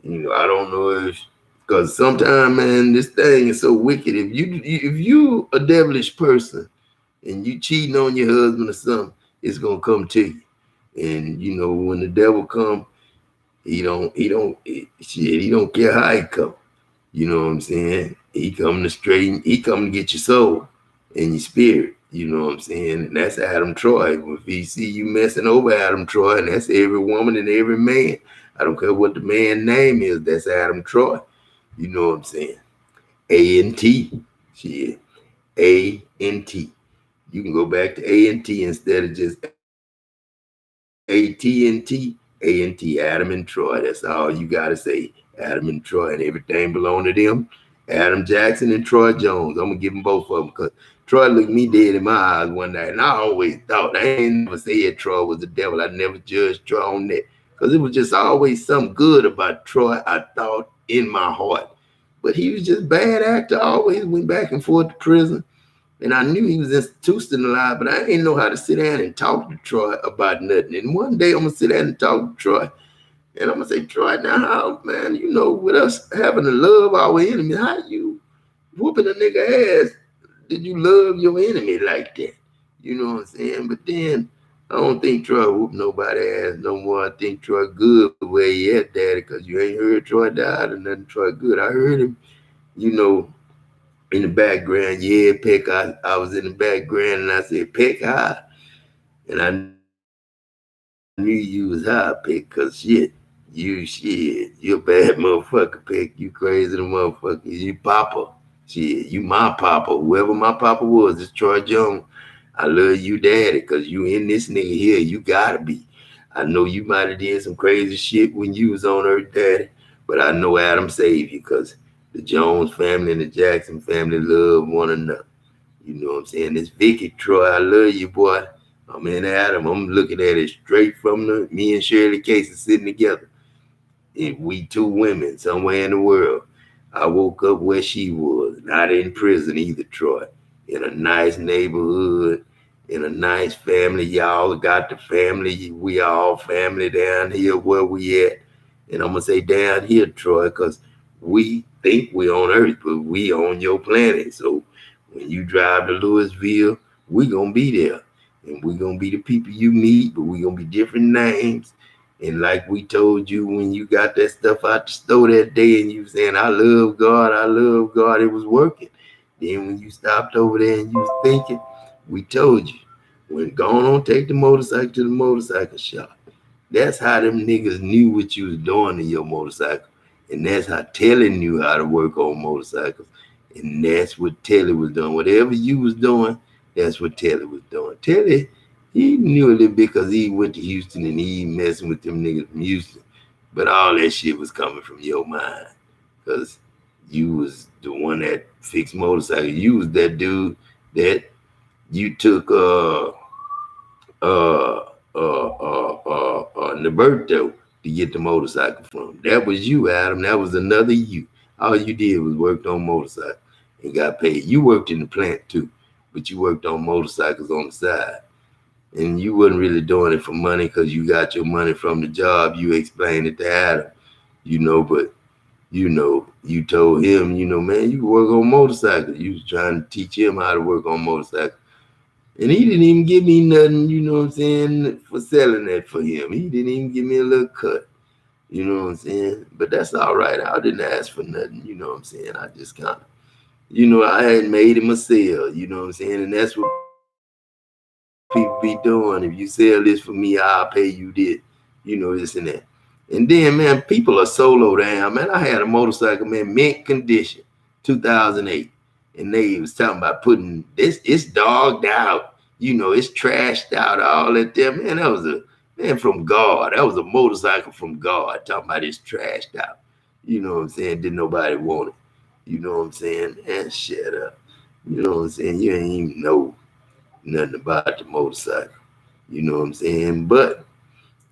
Speaker 1: I don't know if, because sometimes, man, this thing is so wicked. If you a devilish person and you cheating on your husband or something, it's going to come to you. And when the devil come, he don't care how he come. You know what I'm saying? He come to straighten, he come to get your soul and your spirit. You know what I'm saying? And that's Adam Troy. If he see you messing over Adam Troy, and that's every woman and every man. I don't care what the man's name is, that's Adam Troy. You know what I'm saying? A-N-T. Shit. A-N-T. You can go back to A-N-T instead of just A-T-N-T, A-N-T, Adam and Troy. That's all you got to say. Adam and Troy, and everything belong to them. Adam Jackson and Troy Jones. I'm going to give them both of them because Troy looked me dead in my eyes one night, and I always thought, I ain't never said Troy was the devil. I never judged Troy on that because it was just always something good about Troy, I thought, in my heart. But he was just bad actor, always went back and forth to prison. And I knew he was institutionalized, but I didn't know how to sit down and talk to Troy about nothing. And one day I'm going to sit down and talk to Troy. And I'm going to say, Troy, now how, man, with us having to love our enemy, how you whooping a nigga ass, did you love your enemy like that? You know what I'm saying? But then I don't think Troy whoop nobody ass no more. I think Troy good where he at, daddy, because you ain't heard Troy died or nothing Troy good. I heard him, in the background. Yeah, Peck. I was in the background and I said, Peck high. And I knew you was high, Peck, cause you're a bad motherfucker, Peck. You crazy the motherfucker. You Papa. Shit, you my Papa. Whoever my Papa was, it's Troy Jones. I love you, Daddy, cause you in this nigga here. You gotta be. I know you might have did some crazy shit when you was on Earth, Daddy, but I know Adam saved you, cause the Jones family and the Jackson family love one another. You know what I'm saying? This Vicky, Troy, I love you, boy. I'm in Adam. I'm looking at it straight from the me and Shirley Casey sitting together. And we two women somewhere in the world. I woke up where she was, not in prison either, Troy. In a nice neighborhood, in a nice family. Y'all got the family. We all family down here where we at. And I'm gonna say down here, Troy, because we think we on Earth, but we on your planet. So when you drive to Louisville, we gonna be there. And we gonna be the people you meet, but we gonna be different names. And like we told you when you got that stuff out the store that day and you saying, I love God, it was working. Then when you stopped over there and you was thinking, we told you, when gone on take the motorcycle to the motorcycle shop. That's how them niggas knew what you was doing to your motorcycle. And that's how Telly knew how to work on motorcycles. And that's what Telly was doing. Whatever you was doing, that's what Telly was doing. Telly, he knew a little bit because he went to Houston and he messing with them niggas from Houston. But all that shit was coming from your mind. Because you was the one that fixed motorcycles. You was that dude that you took uh, Roberto to get the motorcycle from. That was you, Adam. That was another you. All you did was worked on motorcycles and got paid. You worked in the plant too, but you worked on motorcycles on the side. And you wasn't really doing it for money because you got your money from the job. You explained it to Adam, but you told him, man, you work on motorcycles. You was trying to teach him how to work on motorcycles. And he didn't even give me nothing, you know what I'm saying, for selling that for him. He didn't even give me a little cut, you know what I'm saying? But that's all right. I didn't ask for nothing, you know what I'm saying? I just kind of, I had made him a sale, you know what I'm saying? And that's what people be doing. If you sell this for me, I'll pay you this, this and that. And then, man, people are solo down. Man, I had a motorcycle, man, mint condition, 2008. And they was talking about putting this, it's dogged out, it's trashed out, all that there. Man, that was from God. That was a motorcycle from God. Talking about it's trashed out. You know what I'm saying? Didn't nobody want it. You know what I'm saying? And shut up. You know what I'm saying? You ain't even know nothing about the motorcycle. You know what I'm saying? But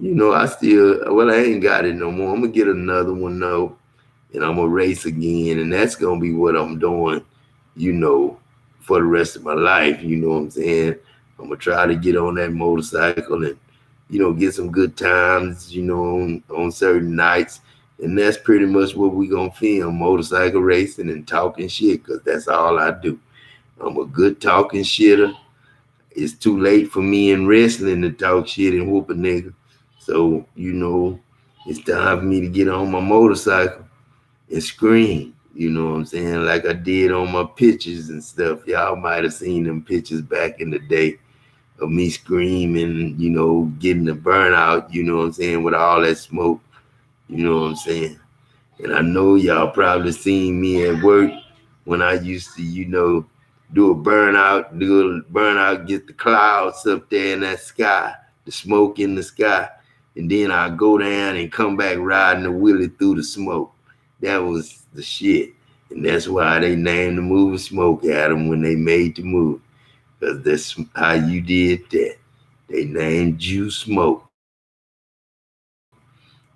Speaker 1: I still, well, I ain't got it no more. I'm gonna get another one though, and I'm gonna race again, and that's gonna be what I'm doing, you know, for the rest of my life. You know what I'm saying? I'm gonna try to get on that motorcycle and, get some good times, on certain nights, and that's pretty much what we gonna film: motorcycle racing and talking shit, cause that's all I do. I'm a good talking shitter. It's too late for me in wrestling to talk shit and whoop a nigga. So, it's time for me to get on my motorcycle and scream. You know what I'm saying? Like I did on my pictures and stuff. Y'all might have seen them pictures back in the day of me screaming, getting the burnout, you know what I'm saying, with all that smoke. You know what I'm saying? And I know y'all probably seen me at work when I used to, do a burnout, get the clouds up there in that sky, the smoke in the sky, and then I go down and come back riding the wheelie through the smoke. That was the shit. And that's why they named the movie Smoke Adam when they made the movie. Because that's how you did that. They named you Smoke.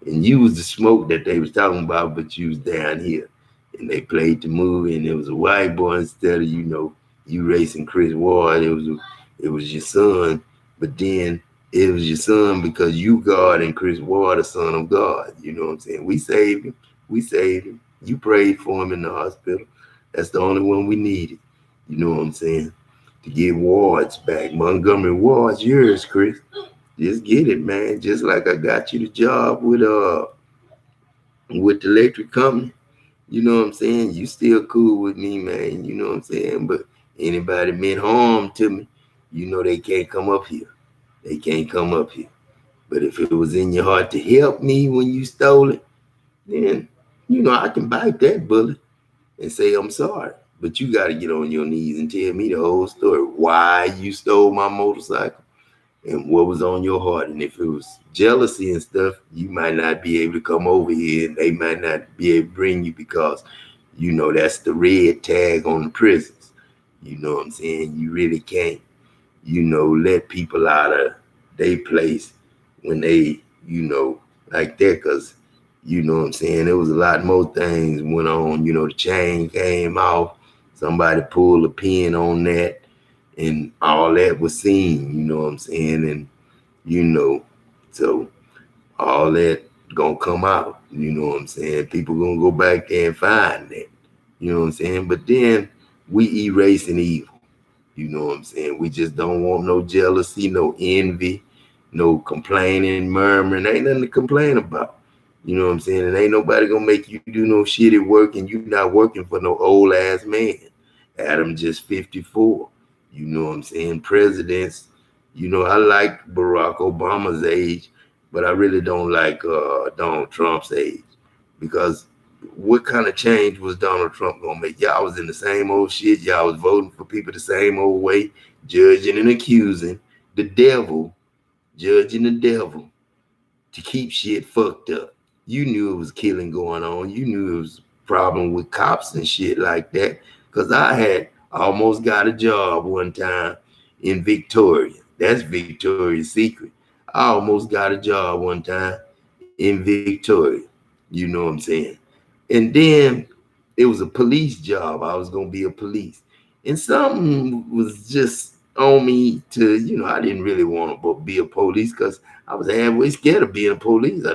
Speaker 1: And you was the smoke that they was talking about, but you was down here. And they played the movie, and it was a white boy instead of, you racing Chris Ward. It was your son, but then it was your son because you God and Chris Ward, the son of God. You know what I'm saying? We saved him. We saved him. You prayed for him in the hospital. That's the only one we needed. You know what I'm saying? To get Wards back. Montgomery Ward's yours, Chris. Just get it, man. Just like I got you the job with the electric company. You know what I'm saying? You still cool with me, man. You know what I'm saying? But anybody meant harm to me, you know they can't come up here. They can't come up here. But if it was in your heart to help me when you stole it, then you know I can bite that bullet and say I'm sorry. But you got to get on your knees and tell me the whole story. Why you stole my motorcycle and what was on your heart. And if it was jealousy and stuff, you might not be able to come over here and they might not be able to bring you because, you know, that's the red tag on the prisons. You know what I'm saying? You really can't, you know, let people out of their place when they, you know, like that because, you know what I'm saying? There was a lot more things went on. You know, the chain came off. Somebody pulled a pin on that and all that was seen, you know what I'm saying? And you know, so all that gonna come out, you know what I'm saying? People gonna go back there and find that, you know what I'm saying? But then we erasing evil, you know what I'm saying? We just don't want no jealousy, no envy, no complaining, murmuring. Ain't nothing to complain about. You know what I'm saying? And ain't nobody gonna make you do no shit at work and you not working for no old ass man. Adam just 54. You know what I'm saying? Presidents, you know, I like Barack Obama's age, but I really don't like Donald Trump's age because what kind of change was Donald Trump gonna make? Y'all was in the same old shit. Y'all was voting for people the same old way, judging and accusing the devil, judging the devil to keep shit fucked up. You knew it was killing going on. You knew it was a problem with cops and shit like that. Cause I had almost got a job one time in Victoria. That's Victoria's Secret. I almost got a job one time in Victoria. You know what I'm saying? And then it was a police job. I was gonna be a police. And something was just on me to, you know, I didn't really want to be a police because I was halfway scared of being a police. I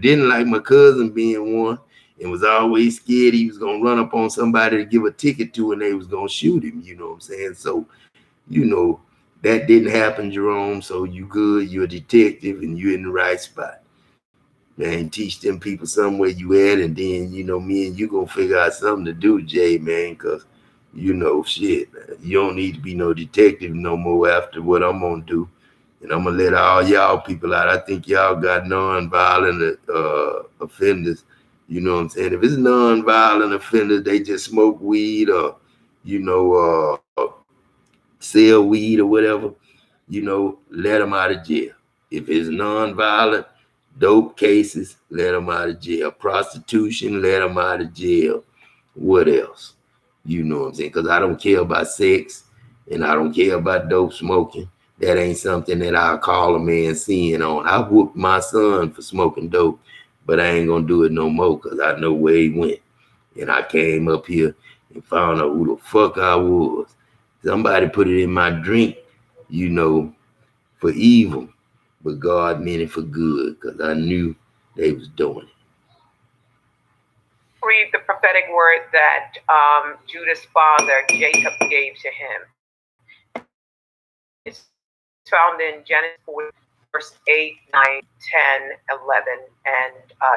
Speaker 1: didn't like my cousin being one and was always scared he was gonna run up on somebody to give a ticket to and they was gonna shoot him, you know what I'm saying? So, you know, that didn't happen, Jerome. So you good, you're a detective and you're in the right spot. Man, teach them people somewhere you at, and then you know me and you gonna figure out something to do, Jay, man, cause you know shit. You don't need to be no detective no more after what I'm gonna do, and I'm gonna let all y'all people out. I think y'all got non-violent offenders. You know what I'm saying? If it's non-violent offenders, they just smoke weed or you know sell weed or whatever. You know, let them out of jail. If it's non-violent dope cases, let them out of jail. Prostitution, let them out of jail. What else? You know what I'm saying? Because I don't care about sex and I don't care about dope smoking. That ain't something that I'll call a man sin on. I whooped my son for smoking dope, but I ain't gonna do it no more because I know where he went. And I came up here and found out who the fuck I was. Somebody put it in my drink, you know, for evil, but God meant it for good because I knew they was doing it.
Speaker 2: Read the prophetic word that Judah's father Jacob gave to him. It's found in Genesis 4, verse 8, 9, 10, 11, and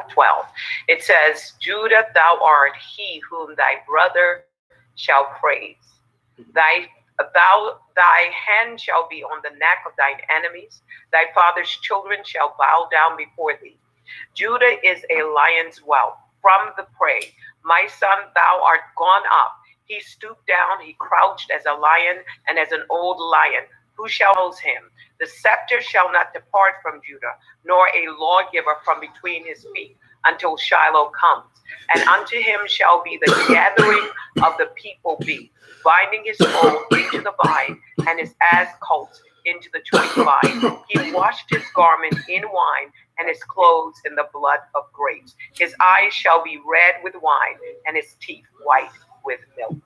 Speaker 2: 12. It says, Judah, thou art he whom thy brother shall praise. Thy hand shall be on the neck of thine enemies. Thy father's children shall bow down before thee. Judah is a lion's whelp from the prey. My son, thou art gone up. He stooped down, he crouched as a lion and as an old lion. Who shall oppose him? The scepter shall not depart from Judah, nor a lawgiver from between his feet, until Shiloh comes. And unto him shall be the gathering of the people be, binding his foal into the vine, and his ass colts into the choice vine. He washed his garment in wine, and his clothes in the blood of grapes. His eyes shall be red with wine, and his teeth white with milk.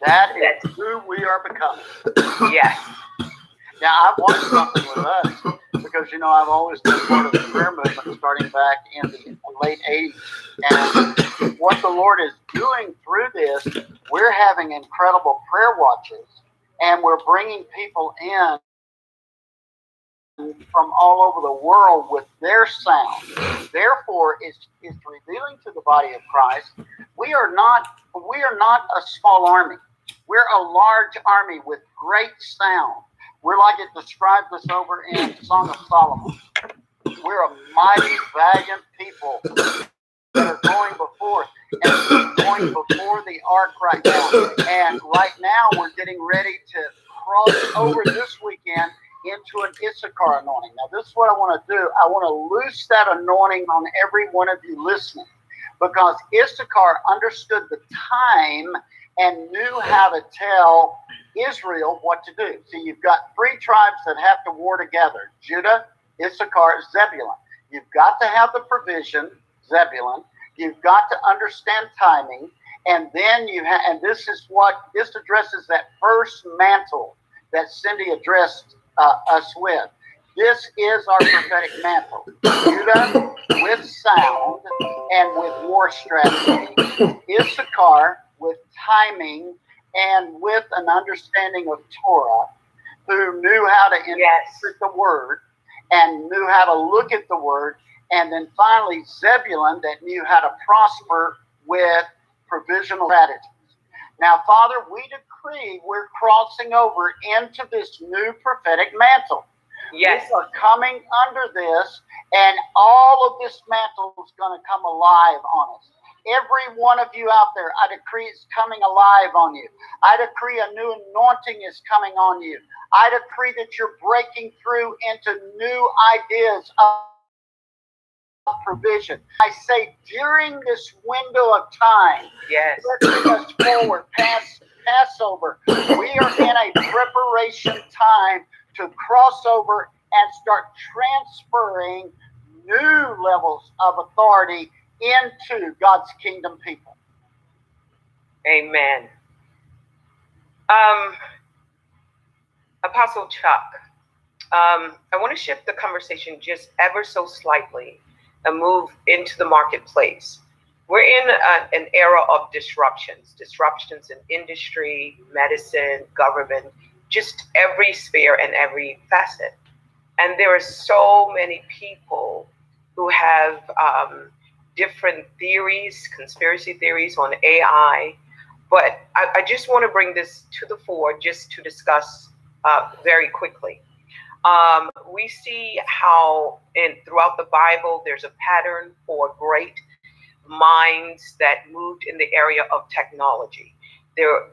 Speaker 3: That is who we are becoming.
Speaker 2: Yes.
Speaker 3: Now, I've watched something with us because, you know, I've always been part of the prayer movement starting back in the late 80s. And what the Lord is doing through this, we're having incredible prayer watches, and we're bringing people in from all over the world with their sound. Therefore, it's revealing to the body of Christ We are not a small army. We're a large army with great sound. We're like it describes us over in Song of Solomon. We're a mighty, valiant people that are going before, and going before the ark right now. And right now, we're getting ready to cross over this weekend into an Issachar anointing. Now, this is what I want to do. I want to loose that anointing on every one of you listening, because Issachar understood the time and knew how to tell Israel what to do. See, you've got three tribes that have to war together: Judah, Issachar, Zebulun. You've got to have the provision, Zebulun. You've got to understand timing, and then and this addresses that first mantle that Cindy addressed us with. This is our prophetic mantle: Judah with sound and with war strategy, Issachar with timing and with an understanding of Torah, who knew how to interpret the word and knew how to look at the word. And then finally, Zebulun, that knew how to prosper with provisional strategies. Now, Father, we decree we're crossing over into this new prophetic mantle.
Speaker 2: Yes.
Speaker 3: We are coming under this, and all of this mantle is going to come alive on us. Every one of you out there, I decree it's coming alive on you. I decree a new anointing is coming on you. I decree that you're breaking through into new ideas of provision. I say during this window of time,
Speaker 2: yes,
Speaker 3: let's us forward past Passover. We are in a preparation time to cross over and start transferring new levels of authority into God's kingdom people.
Speaker 2: Amen. Apostle Chuck, I want to shift the conversation just ever so slightly and move into the marketplace. We're in an era of disruptions in industry, medicine, government, just every sphere and every facet. And there are so many people who have different theories, conspiracy theories on AI. But I just want to bring this to the fore just to discuss very quickly. We see how throughout the Bible, there's a pattern for great minds that moved in the area of technology. There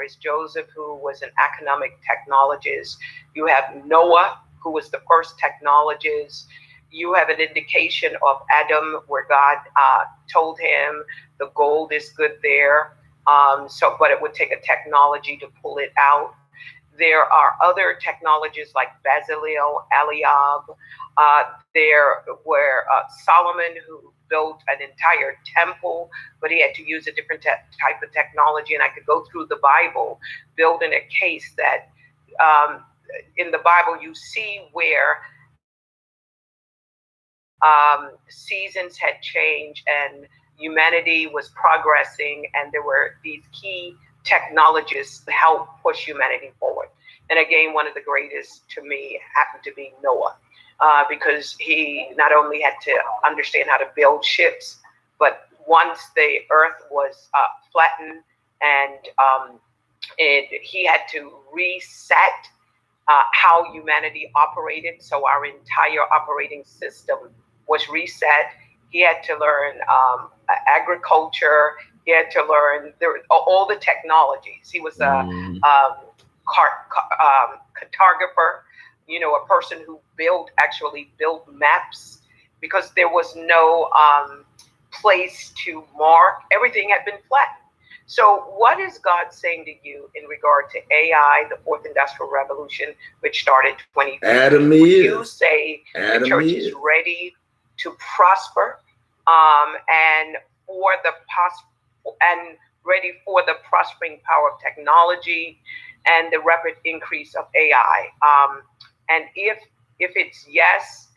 Speaker 2: is Joseph, who was an economic technologist. You have Noah, who was the first technologist. You have an indication of Adam, where God told him the gold is good there. But it would take a technology to pull it out. There are other technologies like Bezalel, Eliab. There were Solomon, who built an entire temple, but he had to use a different type of technology. And I could go through the Bible, building a case that in the Bible you see where seasons had changed and humanity was progressing, and there were these key technologists to help push humanity forward. And again, one of the greatest to me happened to be Noah, because he not only had to understand how to build ships, but once the earth was flattened and he had to reset how humanity operated. So our entire operating system was reset. He had to learn agriculture. He had to learn all the technologies. He was a cartographer, a person who actually built maps, because there was no place to mark. Everything had been flattened. So what is God saying to you in regard to AI, the fourth industrial revolution, which started 2015? Would you say the church is ready to prosper and ready for the prospering power of technology and the rapid increase of AI? And if it's yes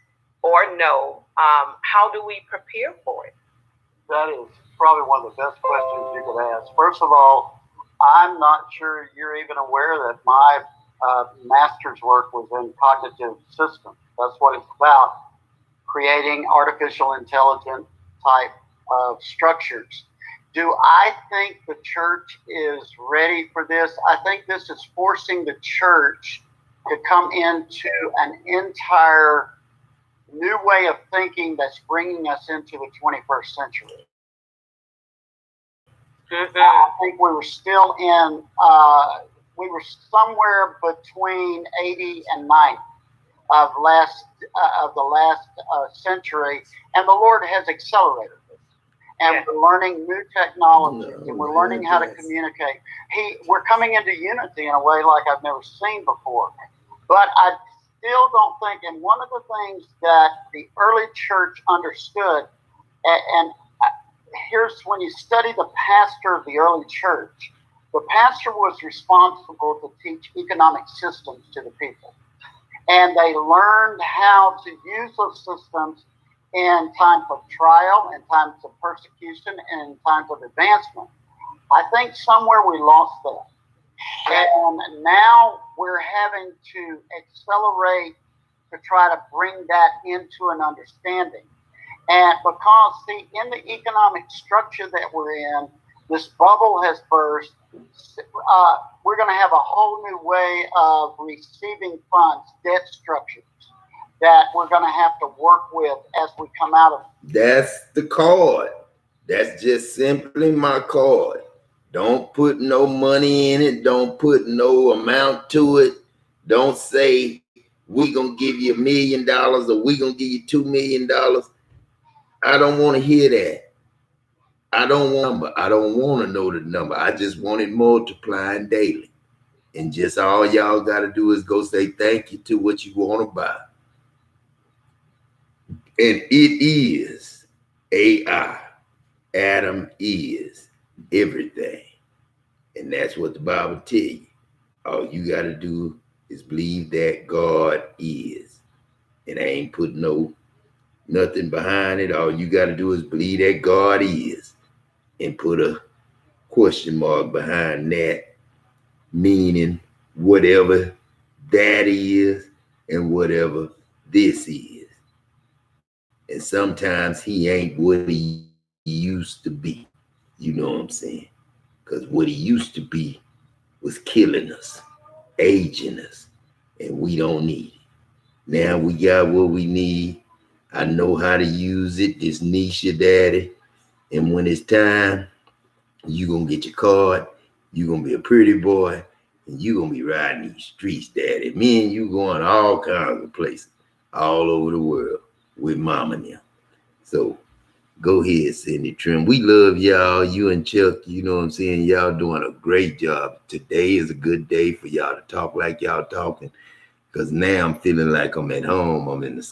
Speaker 2: or no, how do we prepare for it?
Speaker 3: That is probably one of the best questions you could ask. First of all, I'm not sure you're even aware that my master's work was in cognitive systems. That's what it's about, creating artificial intelligence type of structures. Do I think the church is ready for this? I think this is forcing the church to come into an entire new way of thinking that's bringing us into the 21st century. I think we were still in, we were somewhere between 80 and 90 of the last century, and the Lord has accelerated this. And we're learning new technologies, and we're learning how to communicate. We're coming into unity in a way like I've never seen before. But I still don't think, and one of the things that the early church understood, and here's when you study the pastor of the early church, the pastor was responsible to teach economic systems to the people. And they learned how to use those systems in times of trial, in times of persecution, and in times of advancement. I think somewhere we lost that. And now we're having to accelerate to try to bring that into an understanding. And because, see, in the economic structure that we're in, this bubble has burst. We're going to have a whole new way of receiving funds, debt structures, that we're going to have to work with as we come out of it.
Speaker 1: That's the card. That's just simply my card. Don't put no money in it. Don't put no amount to it. Don't say, we going to give you $1 million or we going to give you $2 million. I don't want to hear that. I don't want to know the number. I just want it multiplying daily. And just all y'all got to do is go say thank you to what you want to buy. And it is AI. Adam is everything. And that's what the Bible tells you. All you got to do is believe that God is. And I ain't put nothing behind it. All you got to do is believe that God is. And put a question mark behind that, meaning whatever that is and whatever this is. And sometimes he ain't what he used to be. You know what I'm saying? Because what he used to be was killing us, aging us, and we don't need it. Now we got what we need. I know how to use it. This Nisha daddy. And when it's time, you gonna get your card. You gonna be a pretty boy. And you gonna be riding these streets, daddy. Me and you going all kinds of places, all over the world with mama now. So go ahead, Cindy Trim. We love y'all. You and Chuck, you know what I'm saying? Y'all doing a great job. Today is a good day for y'all to talk like y'all talking. Because now I'm feeling like I'm at home. I'm in the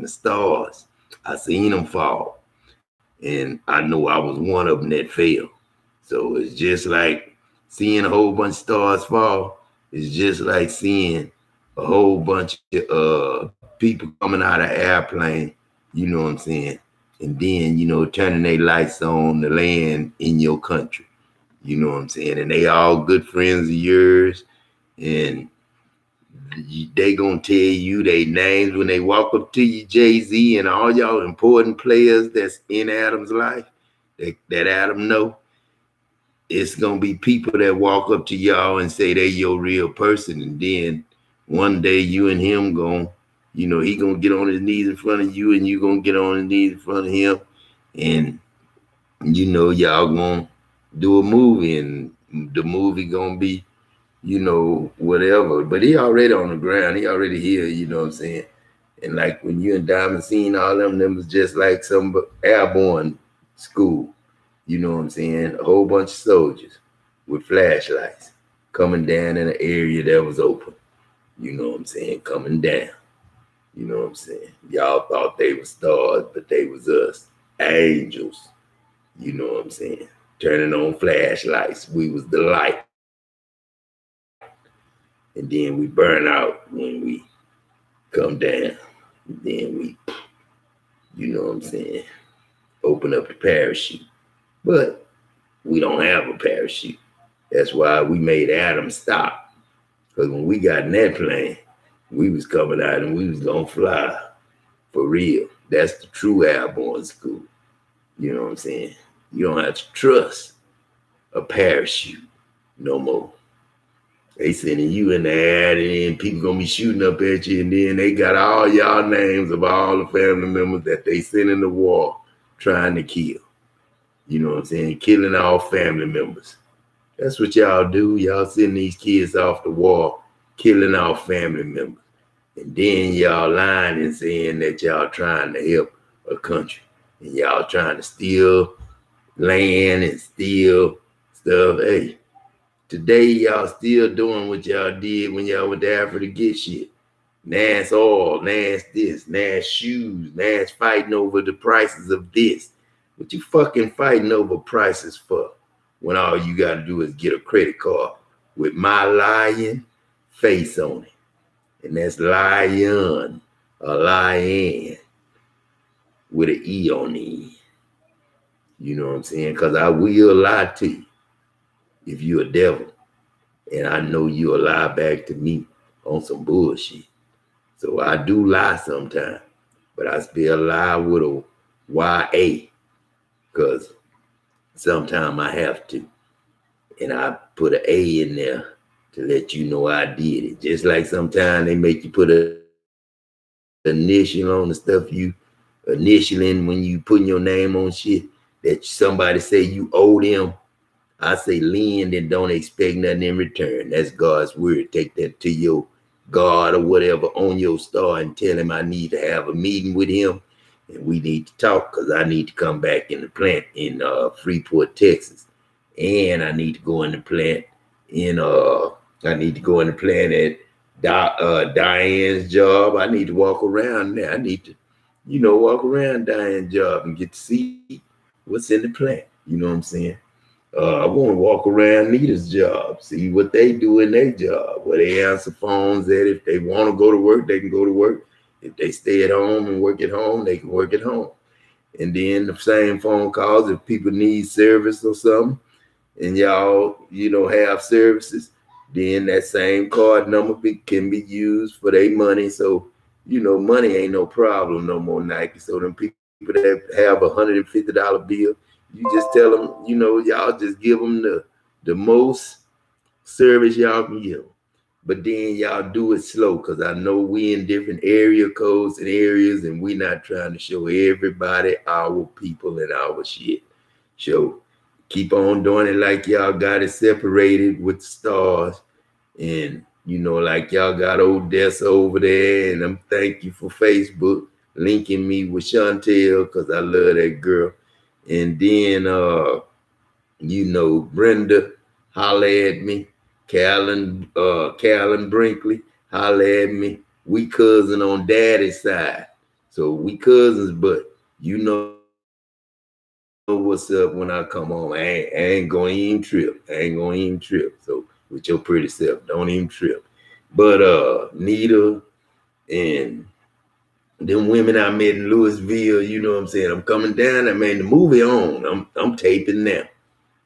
Speaker 1: stars. I seen them fall. And I know I was one of them that failed. So it's just like seeing a whole bunch of stars fall. It's just like seeing a whole bunch of people coming out of airplane, you know what I'm saying? And then, turning their lights on to land in your country. You know what I'm saying? And they all good friends of yours. And they gonna tell you their names when they walk up to you, Jay-Z and all y'all important players that's in Adam's life, that Adam know. It's gonna be people that walk up to y'all and say they your real person, and then one day you and him he gonna get on his knees in front of you, and you gonna get on his knees in front of him, and y'all gonna do a movie, and the movie gonna be whatever. But he already on the ground. He already here, you know what I'm saying? And like when you and Diamond seen all them was just like some airborne school. You know what I'm saying? A whole bunch of soldiers with flashlights coming down in an area that was open. You know what I'm saying? Coming down. You know what I'm saying? Y'all thought they were stars, but they was us. Angels. You know what I'm saying? Turning on flashlights. We was the light. And then we burn out when we come down. And then we, you know what I'm saying, open up the parachute. But we don't have a parachute. That's why we made Adam stop. Because when we got in that plane, we was coming out and we was going to fly for real. That's the true airborne school. You know what I'm saying? You don't have to trust a parachute no more. They sending you in the air, and then people gonna be shooting up at you, and then they got all y'all names of all the family members that they sent in the war trying to kill. You know what I'm saying? Killing all family members. That's what y'all do. Y'all send these kids off the wall, killing our family members. And then y'all lying and saying that y'all trying to help a country. And y'all trying to steal land and steal stuff. Hey, today y'all still doing what y'all did when y'all went to Africa to get shit. Nash oil, Nash this, Nash shoes, Nash fighting over the prices of this. What you fucking fighting over prices for when all you got to do is get a credit card with my lion face on it? And that's lion or lion with an E on the end. You know what I'm saying? Because I will lie to you if you're a devil. And I know you'll lie back to me on some bullshit. So I do lie sometimes, but I spell lie with a Y-A because sometimes I have to. And I put an A in there to let you know I did it. Just like sometimes they make you put an initial on the stuff you initialing when you putting your name on shit that somebody say you owe them. I say lend and don't expect nothing in return. That's God's word. Take that to your God or whatever on your star and tell him I need to have a meeting with him and we need to talk because I need to come back in the plant in Freeport, Texas. And I need to go in the plant at Diane's job. I need to walk around there. I need to, walk around Diane's job and get to see what's in the plant. You know what I'm saying? I want to walk around Nita's job, see what they do in their job, where they answer phones at. If they want to go to work, they can go to work. If they stay at home and work at home, they can work at home. And then the same phone calls if people need service or something, and y'all, have services, then that same card number can be used for their money. So, money ain't no problem no more, Nike. So them people that have $150 bill, you just tell them, y'all just give them the most service y'all can give them. But then y'all do it slow because I know we in different area codes and areas and we not trying to show everybody our people and our shit. So keep on doing it like y'all got it separated with the stars. And, like y'all got Odessa over there. And I'm thank you for Facebook linking me with Chantel because I love that girl. And then, Brenda holler at me. Callan Brinkley holler at me. We cousin on daddy's side. So we cousins, but you know what's up when I come home. I ain't gonna even trip. So with your pretty self, don't even trip. But Nita and them women I met in Louisville, you know what I'm saying? I'm coming down. I mean, the movie on. I'm taping now.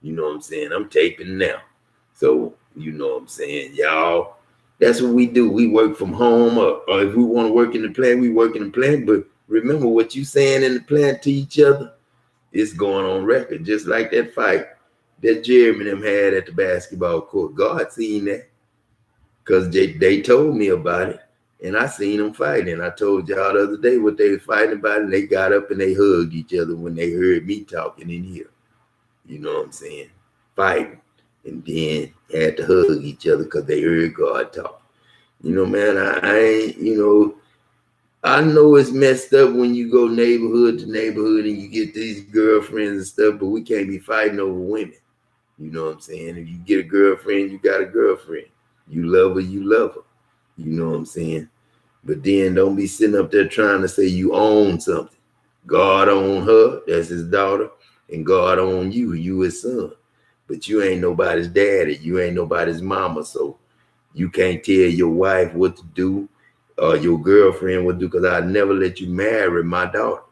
Speaker 1: You know what I'm saying? I'm taping now. So, you know what I'm saying? Y'all, that's what we do. We work from home, or if we want to work in the plant, we work in the plant. But remember what you saying in the plant to each other, it's going on record. Just like that fight that Jeremy and them had at the basketball court. God seen that because they told me about it. And I seen them fighting. I told y'all the other day what they were fighting about, and they got up and they hugged each other when they heard me talking in here. You know what I'm saying? Fighting. And then had to hug each other because they heard God talk. Man, I ain't, I know it's messed up when you go neighborhood to neighborhood and you get these girlfriends and stuff, but we can't be fighting over women. You know what I'm saying? If you get a girlfriend, you got a girlfriend. You love her, you love her. You know what I'm saying? But then don't be sitting up there trying to say you own something. God own her, that's his daughter, and God own you his son. But you ain't nobody's daddy, you ain't nobody's mama, so you can't tell your wife what to do or your girlfriend what to do, because I never let you marry my daughter.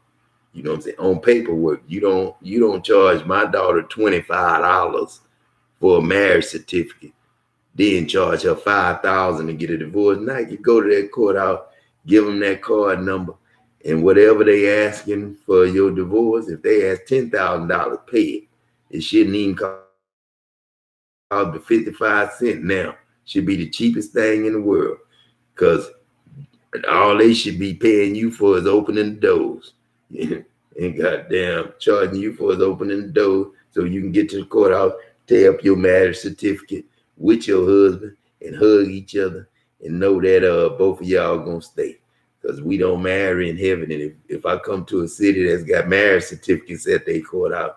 Speaker 1: You know what I'm saying? On paperwork, you don't charge my daughter $25 for a marriage certificate, then charge her $5,000 to get a divorce. Now you go to that courthouse, give them that card number, and whatever they asking for your divorce, if they ask $10,000, pay it. It shouldn't even cost but 55 cents now. Should be the cheapest thing in the world. Because all they should be paying you for is opening the doors. And goddamn charging you for is opening the door so you can get to the courthouse, tear up your marriage certificate with your husband and hug each other and know that both of y'all gonna stay. Because we don't marry in heaven. And if I come to a city that's got marriage certificates at their courthouse,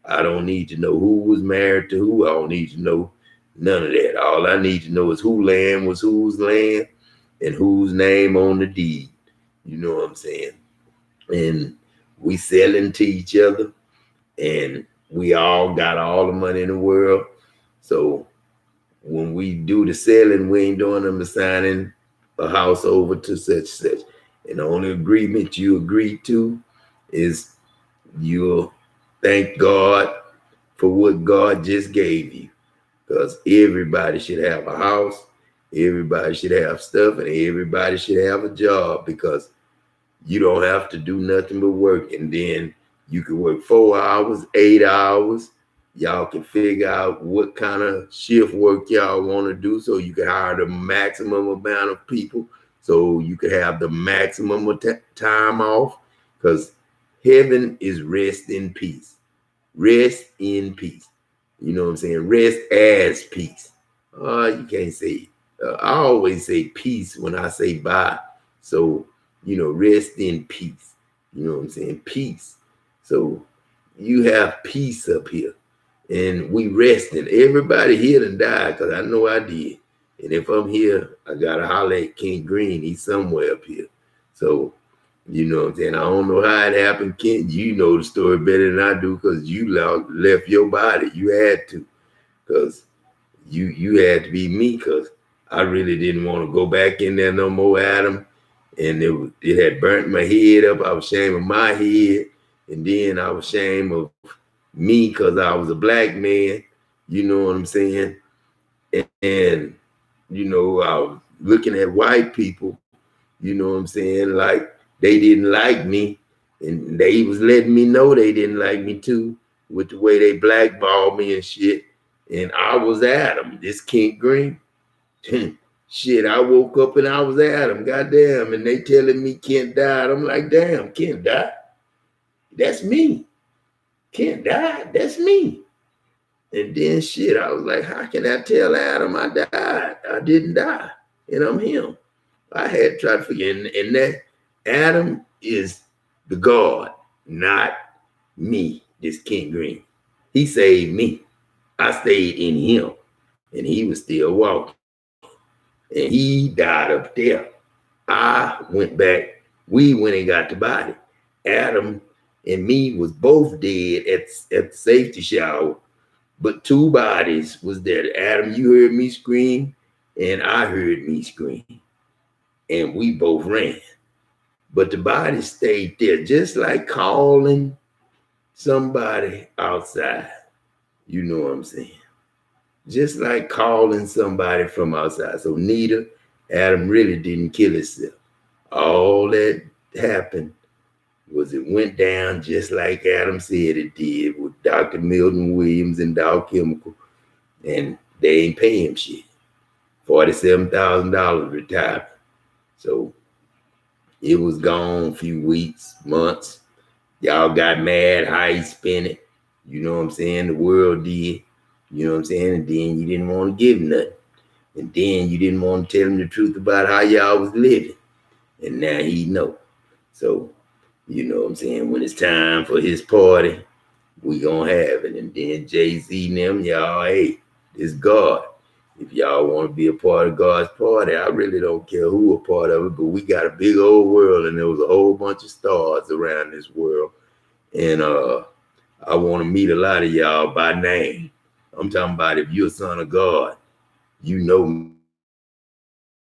Speaker 1: I don't need to know who was married to who. I don't need to know none of that. All I need to know is who land was whose land and whose name on the deed. You know what I'm saying? And we selling to each other, and we all got all the money in the world. So when we do the selling, we ain't doing them assigning a house over to such. And the only agreement you agree to is you'll thank God for what God just gave you. Because everybody should have a house, everybody should have stuff, and everybody should have a job, because you don't have to do nothing but work. And then you can work 4 hours, 8 hours. Y'all can figure out what kind of shift work y'all want to do so you can hire the maximum amount of people so you can have the maximum of time off. Because heaven is rest in peace. Rest in peace. You know what I'm saying? Rest as peace. You can't say, I always say peace when I say bye. So, rest in peace. You know what I'm saying? Peace. So you have peace up here. And we resting. Everybody here done died, because I know I did. And if I'm here, I got to holler at King Green. He's somewhere up here. So, you know what I'm saying? I don't know how it happened, Ken. You know the story better than I do, because you left your body. You had to, because you had to be me, because I really didn't want to go back in there no more, Adam. And it had burnt my head up. I was ashamed of my head. And then I was ashamed of me because I was a black man. You know what I'm saying? And I was looking at white people, you know what I'm saying, like they didn't like me. And they was letting me know they didn't like me too, with the way they blackballed me and shit. And I was Adam, this King Green. Shit, I woke up and I was Adam, goddamn. And they telling me Kent died. I'm like, damn, Kent died? That's me. Kent died? That's me. And then shit, I was like, how can I tell Adam I died? I didn't die. And I'm him. I had to try to figure, and that Adam is the God, not me, this King Green. He saved me. I stayed in him, and he was still walking. And he died up there. I went back. We went and got the body. Adam and me was both dead at the safety shower, but two bodies was there. Adam, you heard me scream, and I heard me scream. And we both ran. But the body stayed there, just like calling somebody outside. You know what I'm saying? Just like calling somebody from outside. So neither Adam really didn't kill himself. All that happened was it went down just like Adam said it did with Dr. Milton Williams and Dow Chemical. And they ain't pay him shit. $47,000 retirement. So it was gone a few weeks, months. Y'all got mad how he spent it. You know what I'm saying? The world did. You know what I'm saying? And then you didn't want to give nothing. And then you didn't want to tell him the truth about how y'all was living. And now he know. So, you know what I'm saying? When it's time for his party, we gonna have it. And then Jay-Z and them, y'all, hey, it's God. If y'all want to be a part of God's party, I really don't care who a part of it, but we got a big old world, and there was a whole bunch of stars around this world. And I want to meet a lot of y'all by name. I'm talking about if you're a son of God, you know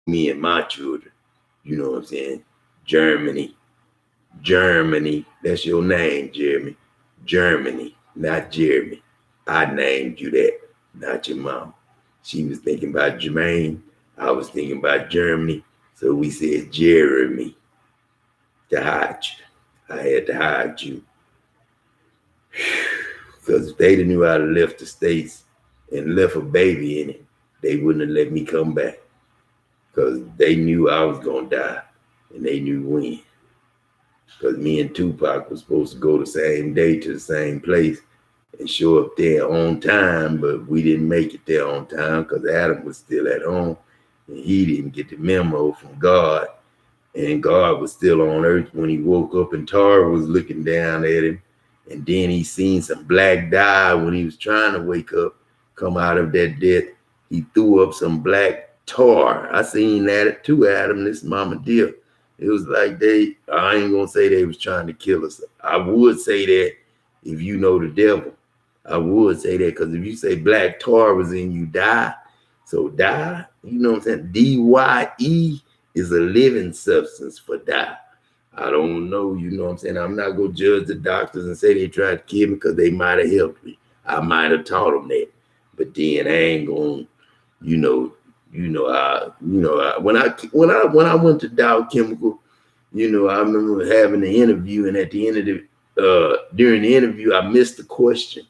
Speaker 1: me and my children. You know what I'm saying? Germany, that's your name, Jeremy. Germany, not Jeremy. I named you that, not your mom. She was thinking about Jermaine. I was thinking about Germany. So we said Jeremy to hide you. I had to hide you Because if they knew I'd have left the States and left a baby in it, they wouldn't have let me come back. Because they knew I was going to die, and they knew when. Because me and Tupac was supposed to go the same day to the same place and show up there on time, but we didn't make it there on time because Adam was still at home, and he didn't get the memo from God. And God was still on earth when he woke up, and Tara was looking down at him. And then he seen some black dye when he was trying to wake up, come out of that death. He threw up some black tar. I seen that too, Adam. This mama deal. It was like I ain't gonna say they was trying to kill us. I would say that if you know the devil. I would say that because if you say black tar was in you, die. So dye, you know what I'm saying? DYE is a living substance for dye. I don't know, you know what I'm saying? I'm not going to judge the doctors and say they tried to kill me because they might have helped me. I might have taught them that. But then I ain't going to, when I went to Dow Chemical, I remember having an interview, and at the end of during the interview, I missed the question.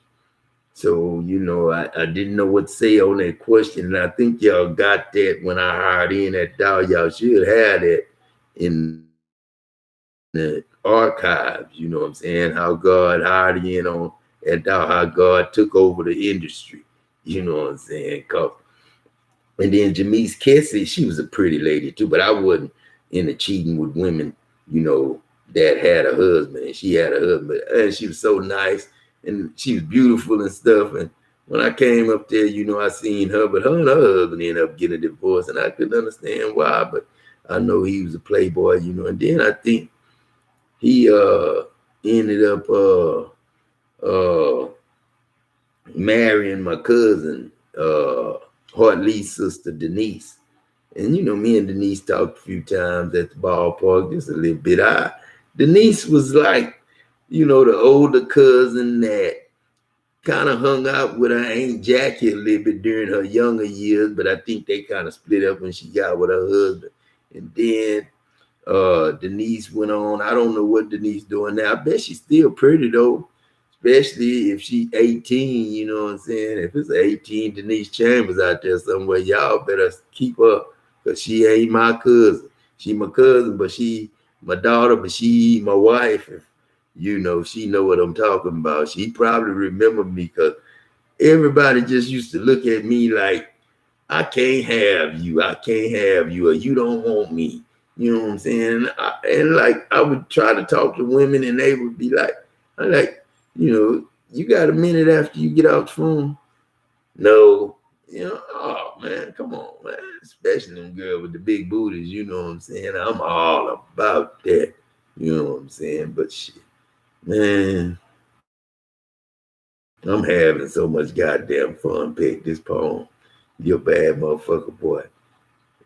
Speaker 1: So, I didn't know what to say on that question. And I think y'all got that when I hired in at Dow. Y'all should have that in the archives, you know what I'm saying? How God hired in on at Dow, how God took over the industry, you know what I'm saying? And then Jamise Kessie, she was a pretty lady too, but I wasn't into cheating with women, that had a husband, and she had a husband, and she was so nice, and she was beautiful and stuff. And when I came up there, I seen her, but her and her husband ended up getting a divorce, and I couldn't understand why, but I know he was a playboy, and then I think he ended up marrying my cousin, Hartley's sister, Denise. And, me and Denise talked a few times at the ballpark, just a little bit. Denise was like, the older cousin that kind of hung out with her Aunt Jackie a little bit during her younger years, but I think they kind of split up when she got with her husband. And then Denise went on. I don't know what Denise doing now. I bet she's still pretty though, especially if she's 18, you know what I'm saying? If it's 18 Denise Chambers out there somewhere, y'all better keep up, because she ain't my cousin. She my cousin, but she my daughter, but she my wife. If, she know what I'm talking about. She probably remember me, because everybody just used to look at me like, I can't have you, or you don't want me. You know what I'm saying? I would try to talk to women, and they would be like, you got a minute after you get off the phone? No. Oh man, come on, man. Especially them girls with the big booties, you know what I'm saying? I'm all about that. You know what I'm saying? But shit, man, I'm having so much goddamn fun pick this poem. You're a bad motherfucker, boy.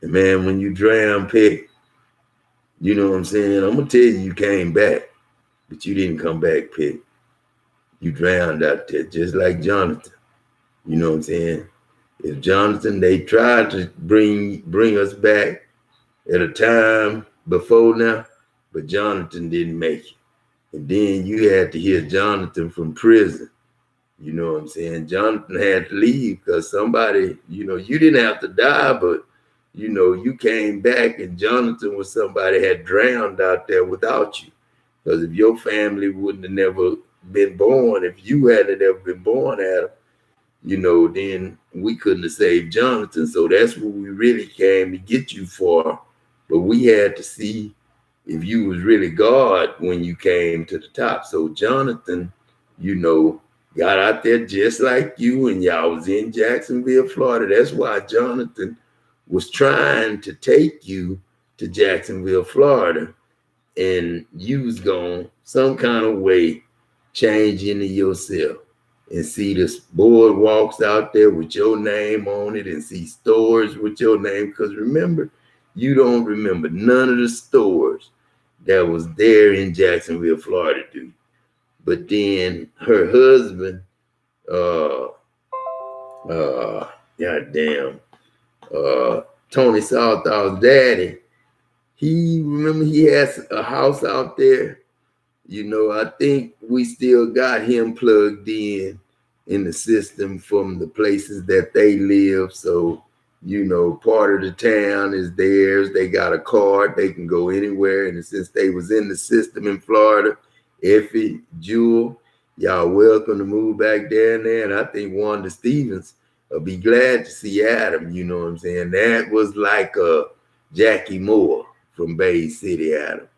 Speaker 1: And man, when you drown, pick, you know what I'm saying? I'm gonna tell you came back, but you didn't come back, pick. You drowned out there, just like Jonathan. You know what I'm saying? If Jonathan, they tried to bring us back at a time before now, but Jonathan didn't make it. And then you had to hear Jonathan from prison. You know what I'm saying? Jonathan had to leave because somebody, you didn't have to die, but you came back, and Jonathan was somebody had drowned out there without you. Because if your family wouldn't have never been born, if you hadn't ever been born, Adam, then we couldn't have saved Jonathan. So that's what we really came to get you for. But we had to see if you was really God when you came to the top. So Jonathan, got out there just like you, and y'all was in Jacksonville, Florida. That's why Jonathan was trying to take you to Jacksonville, Florida, and you was going some kind of way change into yourself and see the boardwalks out there with your name on it, and see stores with your name. Because remember, you don't remember none of the stores that was there in Jacksonville, Florida, do you? But then her husband, goddamn, Tony Southall's daddy, he has a house out there, I think we still got him plugged in the system from the places that they live. So, part of the town is theirs. They got a card. They can go anywhere. And since they was in the system in Florida, Effie, Jewel, y'all welcome to move back down there. And I think Wanda Stevens will be glad to see Adam. You know what I'm saying? That was like a Jackie Moore from Bay City, Adam.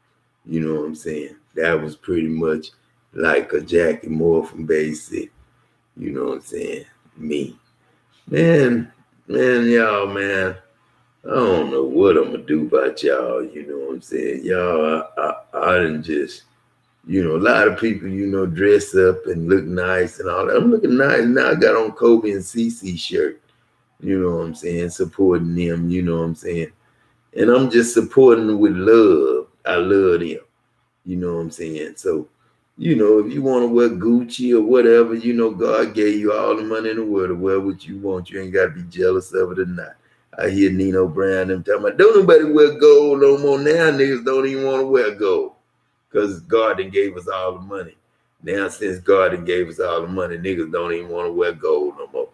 Speaker 1: You know what I'm saying? That was pretty much like a Jackie Moore from Bay City. You know what I'm saying? Me. Man, y'all, man. I don't know what I'm gonna do about y'all. You know what I'm saying? Y'all, I didn't just, a lot of people, dress up and look nice and all that. I'm looking nice now. I got on Kobe and CC shirt. You know what I'm saying? Supporting them. You know what I'm saying? And I'm just supporting them with love. I love them. You know what I'm saying? So, if you want to wear Gucci or whatever, God gave you all the money in the world to wear what you want. You ain't got to be jealous of it or not. I hear Nino Brown them talking about, don't nobody wear gold no more. Now niggas don't even want to wear gold because God done gave us all the money. Now since God done gave us all the money, niggas don't even want to wear gold no more.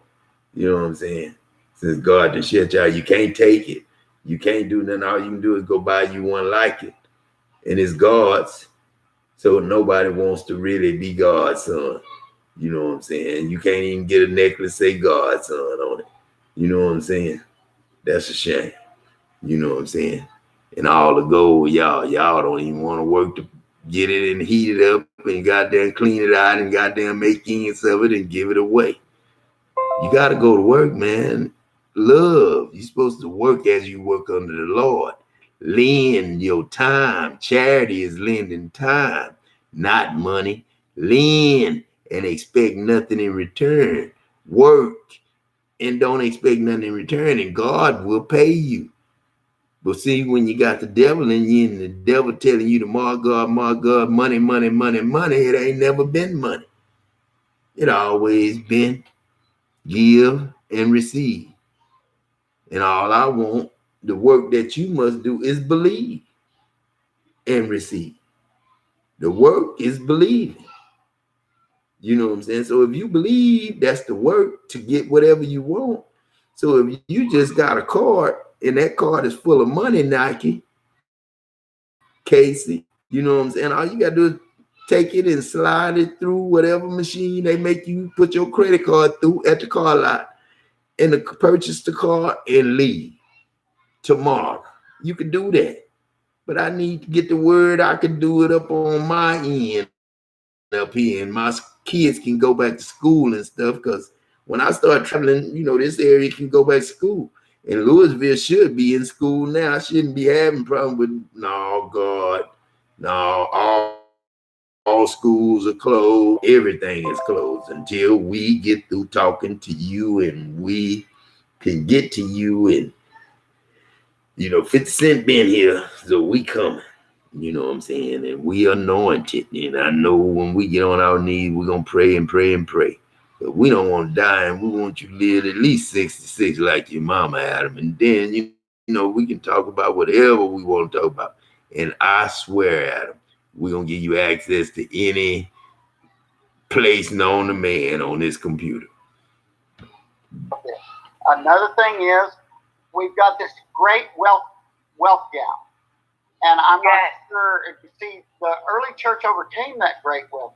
Speaker 1: You know what I'm saying? Since God done shut y'all, you can't take it. You can't do nothing. All you can do is go buy you one like it. And it's God's. So nobody wants to really be God's son. You know what I'm saying? You can't even get a necklace say God's son on it. You know what I'm saying? That's a shame. You know what I'm saying? And all the gold, y'all don't even want to work to get it and heat it up and goddamn clean it out and goddamn make ends of it and give it away. You got to go to work, man. Love. You're supposed to work as you work under the Lord. Lend your time. Charity is lending time, not money. Lend and expect nothing in return. Work and don't expect nothing in return, and God will pay you. But see, when you got the devil in you and the devil telling you to my God, money, money, money, money, it ain't never been money. It always been give and receive. And all I want, the work that you must do is believe and receive. The work is believing. You know what I'm saying? So if you believe, that's the work to get whatever you want. So if you just got a card and that card is full of money, Nike, Casey, you know what I'm saying? All you got to do is take it and slide it through whatever machine they make you put your credit card through at the car lot and purchase the car and leave tomorrow. You can do that. But I need to get the word. I can do it up on my end up here, and my kids can go back to school and stuff. Because when I start traveling, this area can go back to school. And Louisville should be in school now. I shouldn't be having problem with no God, no. All schools are closed. Everything is closed until we get through talking to you, and we can get to you. And 50 Cent been here, so we coming. You know what I'm saying? And we anointed. And I know when we get on our knees, we're going to pray and pray and pray. But we don't want to die, and we want you to live at least 66 like your mama, Adam. And then, we can talk about whatever we want to talk about. And I swear, Adam, we're going to give you access to any place known to man on this computer.
Speaker 3: Another thing is, we've got this great wealth gap. And I'm not sure if you see the early church overcame that great wealth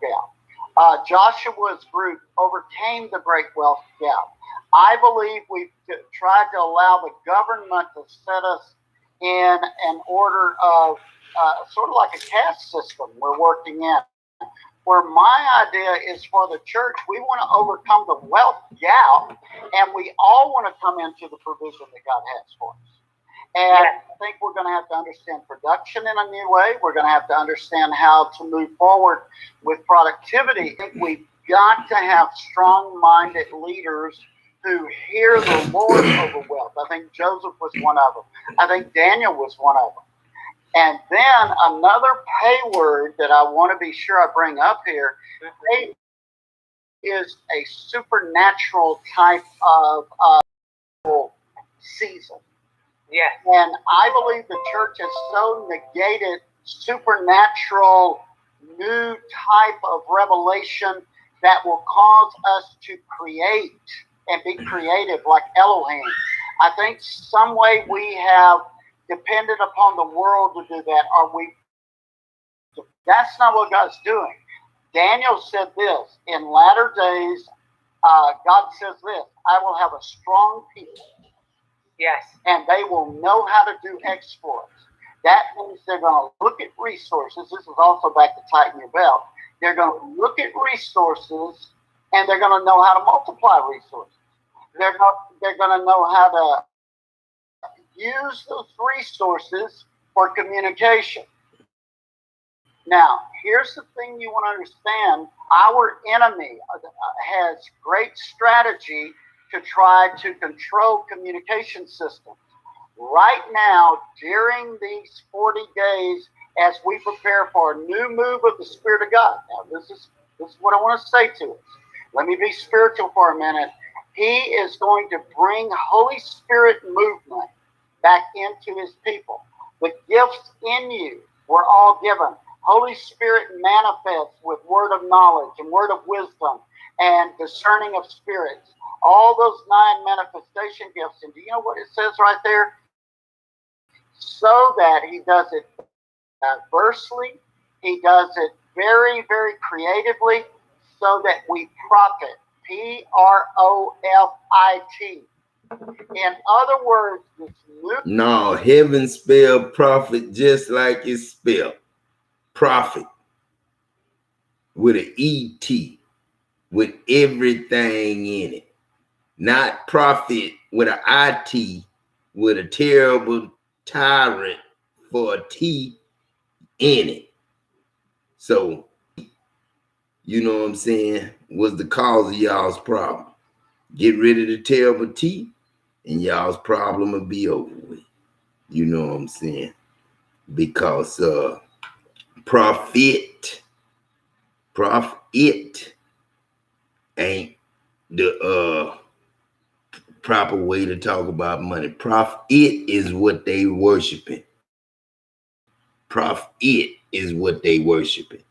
Speaker 3: gap. Joshua's group overcame the great wealth gap. I believe we've tried to allow the government to set us in an order of sort of like a caste system we're working in. Where my idea is for the church, we want to overcome the wealth gap, and we all want to come into the provision that God has for us. And I think we're going to have to understand production in a new way. We're going to have to understand how to move forward with productivity. I think we've got to have strong-minded leaders who hear the Lord over wealth. I think Joseph was one of them. I think Daniel was one of them. And then another pay word that I want to be sure I bring up here is a supernatural type of season.
Speaker 2: Yes.
Speaker 3: And I believe the church has so negated supernatural new type of revelation that will cause us to create and be creative like Elohim. I think some way we have depended upon the world to do that. That's not what God's doing. Daniel said this, in latter days, God says this, I will have a strong people.
Speaker 2: Yes.
Speaker 3: And they will know how to do exploits. That means they're going to look at resources. This is also back to tighten your belt. They're going to look at resources, and they're going to know how to multiply resources. They're going to know how to use those resources for communication. Now, here's the thing you want to understand. Our enemy has great strategy to try to control communication systems. Right now, during these 40 days, as we prepare for a new move of the Spirit of God. Now, this is what I want to say to us. Let me be spiritual for a minute. He is going to bring Holy Spirit movement back into his people. The gifts in you were all given. Holy Spirit manifests with word of knowledge and word of wisdom and discerning of spirits. All those 9 manifestation gifts. And do you know what it says right there? So that he does it diversely, he does it very, very creatively, so that we profit. Profit. In other words, this new...
Speaker 1: No, heaven spelled prophet just like it's spelled. Prophet. With an E-T. With everything in it. Not prophet with an I-T. With a terrible tyrant for a T in it. So, you know what I'm saying, was the cause of y'all's problem. Get rid of the terrible T and y'all's problem will be over with. You know what I'm saying? Because profit ain't the proper way to talk about money. Profit is what they worshiping. Profit is what they worshiping,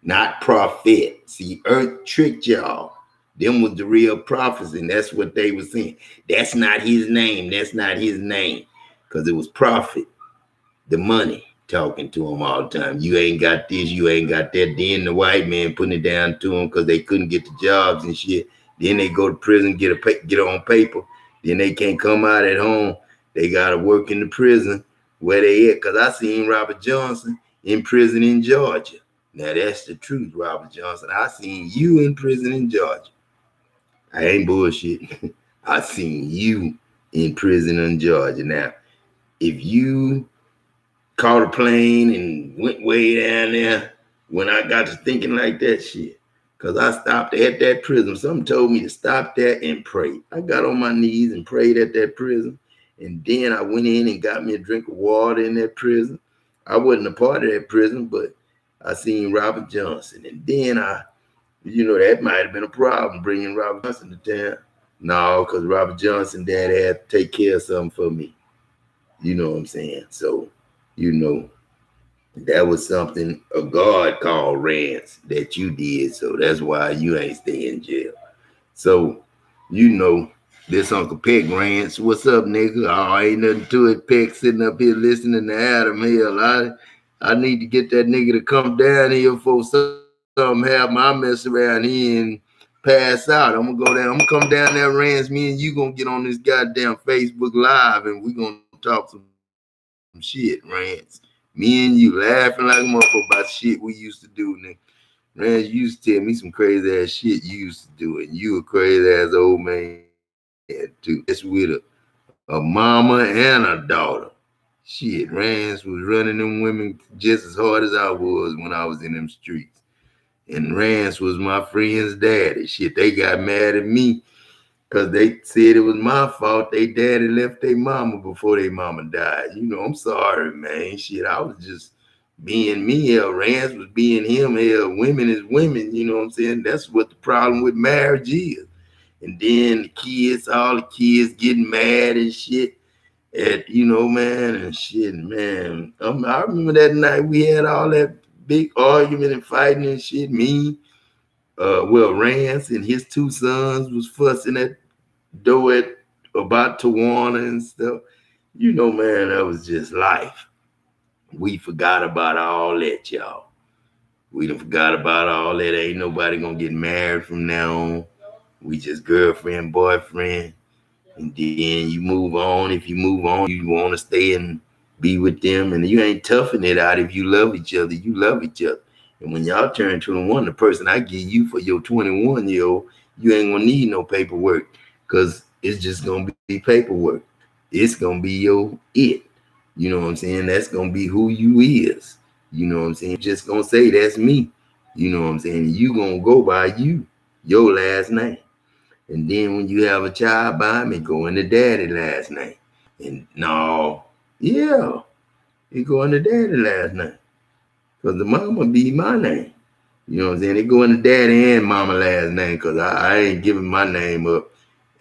Speaker 1: not prophet. See, earth tricked y'all. Them was the real prophets, and that's what they were saying. That's not his name. That's not his name. Because it was prophet, the money, talking to him all the time. You ain't got this, you ain't got that. Then the white man putting it down to them because they couldn't get the jobs and shit. Then they go to prison, get on paper. Then they can't come out at home. They got to work in the prison where they at. Because I seen Robert Johnson in prison in Georgia. Now, that's the truth, Robert Johnson. I seen you in prison in Georgia. I ain't bullshit. I seen you in prison in Georgia. Now, if you caught a plane and went way down there, when I got to thinking like that shit, because I stopped at that prison. Something told me to stop there and pray. I got on my knees and prayed at that prison. And then I went in and got me a drink of water in that prison. I wasn't a part of that prison, but I seen Robert Johnson. And then that might have been a problem bringing Robert Johnson to town. No, because Robert Johnson, dad had to take care of something for me. You know what I'm saying? So, that was something a God called rants that you did. So that's why you ain't stay in jail. So, this Uncle Peck rants. What's up, nigga? Oh, ain't nothing to it. Peck sitting up here listening to Adam. Hell, I need to get that nigga to come down here for something have my mess around here and pass out. I'm gonna go down. I'm gonna come down there, Rance. Me and you gonna get on this goddamn Facebook Live and we gonna talk some shit, Rance. Me and you laughing like a motherfucker about shit we used to do, nigga. Rance, you used to tell me some crazy ass shit you used to do, and you a crazy ass old man too. That's with a mama and a daughter. Shit, Rance was running them women just as hard as I was when I was in them streets. And Rance was my friend's daddy. Shit, they got mad at me because they said it was my fault. They daddy left their mama before their mama died. I'm sorry, man. Shit, I was just being me. Hell, Rance was being him. Hell, women is women. You know what I'm saying? That's what the problem with marriage is. And then all the kids getting mad and shit at, man, and shit, man. I remember that night we had all that big argument and fighting and shit. Me, Rance and his two sons was fussing at door about Tawana and stuff. You know, man, that was just life. We forgot about all that, y'all. We done forgot about all that. Ain't nobody gonna get married from now on. We just girlfriend, boyfriend. And then you move on. If you move on, you want to stay and be with them. And you ain't toughing it out. If you love each other, you love each other. And when y'all turn 21, the person I give you for your 21-year-old, you ain't gonna need no paperwork, because it's just gonna be paperwork. It's gonna be your it. You know what I'm saying? That's gonna be who you is. You know what I'm saying? Just gonna say that's me. You know what I'm saying? You gonna go by you, your last name. And then when you have a child by me, go into daddy last name. And no, yeah, it go into daddy last name. Because the mama be my name. You know what I'm saying? They go into daddy and mama last name, because I ain't giving my name up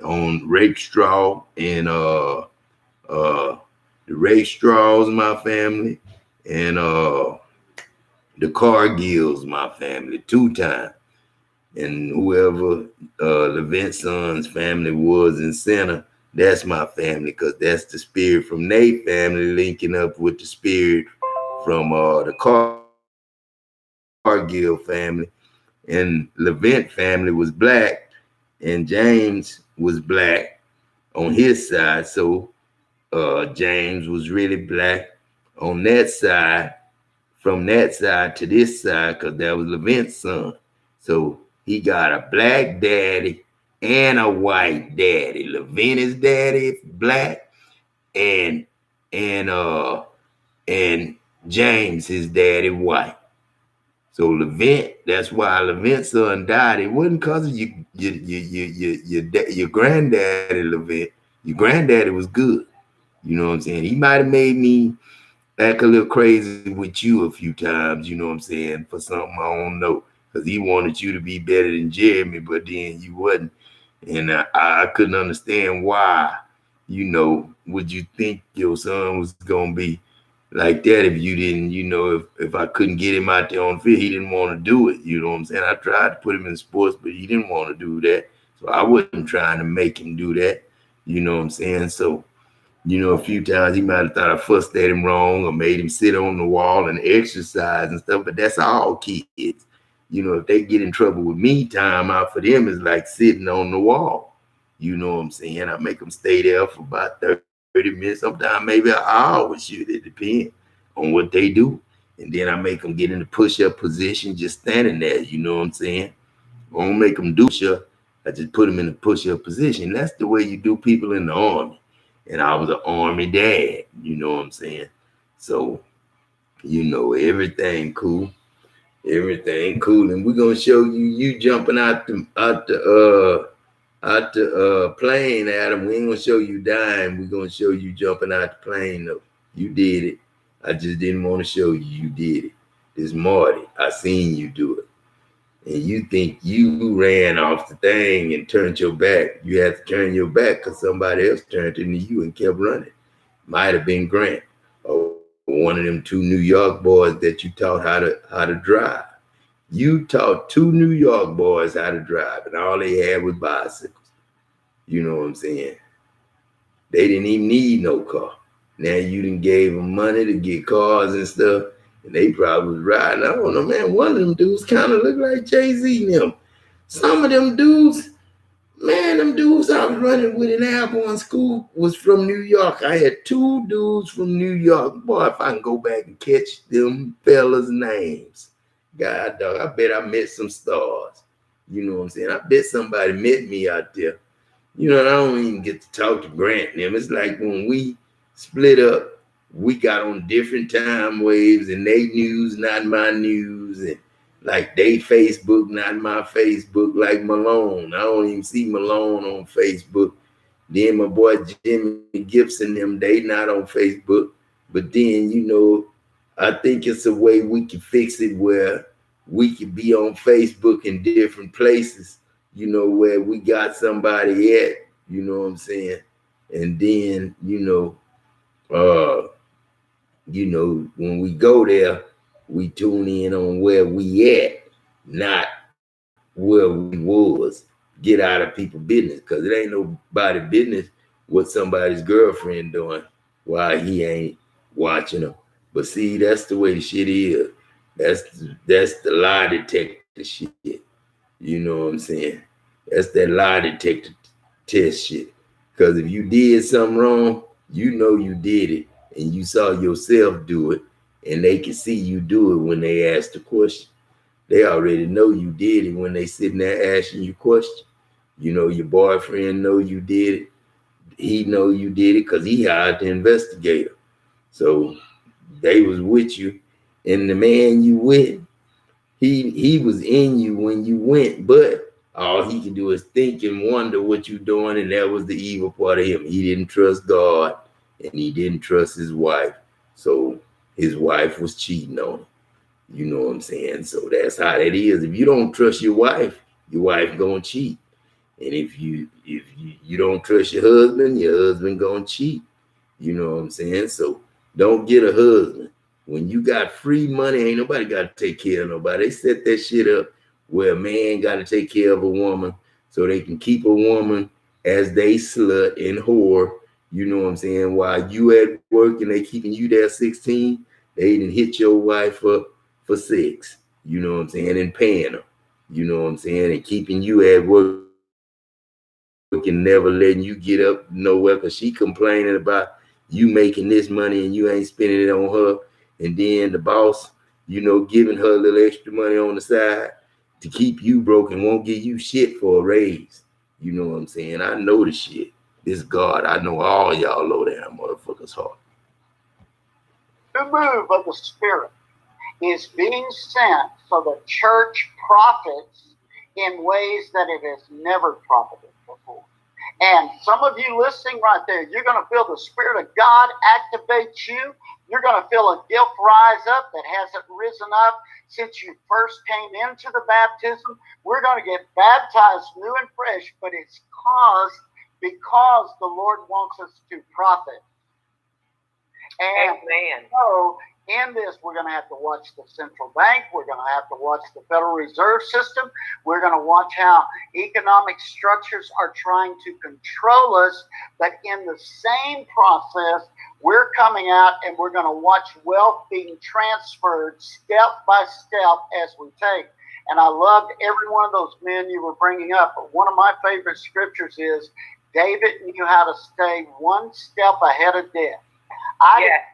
Speaker 1: on rape straw. And the rape straws my family, and the Cargills my family 2 times. And whoever Levent Son's family was in center, that's my family, because that's the spirit from their family linking up with the spirit from the Cargill family. And Levent family was black, and James was black on his side. So James was really black on that side, from that side to this side, because that was Levent's son. So he got a black daddy and a white daddy. Levent daddy black, and and uh and James his daddy white. So Levent, that's why Levent's son died. It wasn't because of your granddaddy Levent. Your granddaddy was good. You know what I'm saying? He might have made me act a little crazy with you a few times, you know what I'm saying, for something I don't know. Because he wanted you to be better than Jeremy, but then you wasn't. And I couldn't understand why, would you think your son was going to be like that if you didn't, if I couldn't get him out there on the field, he didn't want to do it. You know what I'm saying? I tried to put him in sports, but he didn't want to do that. So I wasn't trying to make him do that. You know what I'm saying? So a few times he might have thought I fussed at him wrong or made him sit on the wall and exercise and stuff, but that's all kids. If they get in trouble with me, time out for them is like sitting on the wall. You know what I'm saying? I make them stay there for about 30 minutes, sometimes maybe an hour. Shoot, it depends on what they do. And then I make them get in the push-up position, just standing there. You know what I'm saying? I don't make them do push-up. I just put them in the push-up position. That's the way you do people in the army. And I was an army dad, you know what I'm saying? So, everything cool. Everything cool. And we're gonna show you jumping out the plane, Adam. We ain't gonna show you dying. We're gonna show you jumping out the plane though. You did it. I just didn't want to show you did it. This Marty, I seen you do it. And you think you ran off the thing and turned your back. You had to turn your back because somebody else turned into you and kept running. Might have been Grant or one of them 2 New York boys that you taught how to drive. You taught 2 New York boys how to drive, and all they had was bicycles. You know what I'm saying? They didn't even need no car. Now you done gave them money to get cars and stuff, and they probably was riding. I don't know, man. One of them dudes kind of looked like Jay-Z and them. Some of them dudes, man, them dudes I was running with in Airborne School was from New York. I had 2 dudes from New York. Boy, if I can go back and catch them fellas' names. God, dog, I bet I met some stars. You know what I'm saying? I bet somebody met me out there. I don't even get to talk to Grant and them. It's like when we split up, we got on different time waves, and they news, not my news, and like they Facebook, not my Facebook, like Malone. I don't even see Malone on Facebook. Then my boy Jimmy Gibson, them, they not on Facebook. But then, I think it's a way we can fix it where we can be on Facebook in different places, where we got somebody at, you know what I'm saying? And then, when we go there, We tune in on where we at, not where we was. Get out of people's business, because it ain't nobody business what somebody's girlfriend doing while he ain't watching them. But see, that's the way the shit is. That's the lie detector shit. You know what I'm saying? That's that lie detector test shit. Because if you did something wrong, you know you did it, and you saw yourself do it, and they can see you do it when they ask the question. They already know you did it when they sitting there asking you questions. You know your boyfriend know you did it. He know you did it because he hired the investigator. So they was with you, and the man you with, he was in you when you went, but all he can do is think and wonder what you doing, and that was the evil part of him. He didn't trust God, and he didn't trust his wife. So his wife was cheating on him. You know what I'm saying? So that's how that is. If you don't trust your wife gonna cheat. And if you don't trust your husband gonna cheat. You know what I'm saying? So don't get a husband. When you got free money, ain't nobody got to take care of nobody. They set that shit up where a man got to take care of a woman so they can keep a woman as they slut and whore. You know what I'm saying? While you at work and they keeping you there 16, they didn't hit your wife up for sex. You know what I'm saying? And paying her. You know what I'm saying? And keeping you at work and never letting you get up nowhere because she complaining about you making this money and you ain't spending it on her. And then the boss, giving her a little extra money on the side to keep you broke and won't give you shit for a raise. You know what I'm saying? I know the shit. This God, I know all y'all low down motherfuckers heart.
Speaker 3: The move of the Spirit is being sent so the church profits in ways that it has never profited before. And some of you listening right there, you're going to feel the Spirit of God activate you. You're going to feel a gift rise up that hasn't risen up since you first came into the baptism. We're going to get baptized new and fresh, but it's because the Lord wants us to profit. And
Speaker 2: Amen.
Speaker 3: so in this, we're going to have to watch the central bank. We're going to have to watch the Federal Reserve System. We're going to watch how economic structures are trying to control us. But in the same process, we're coming out and we're going to watch wealth being transferred step by step as we take. And I loved every one of those men you were bringing up. But one of my favorite scriptures is David knew how to stay one step ahead of death.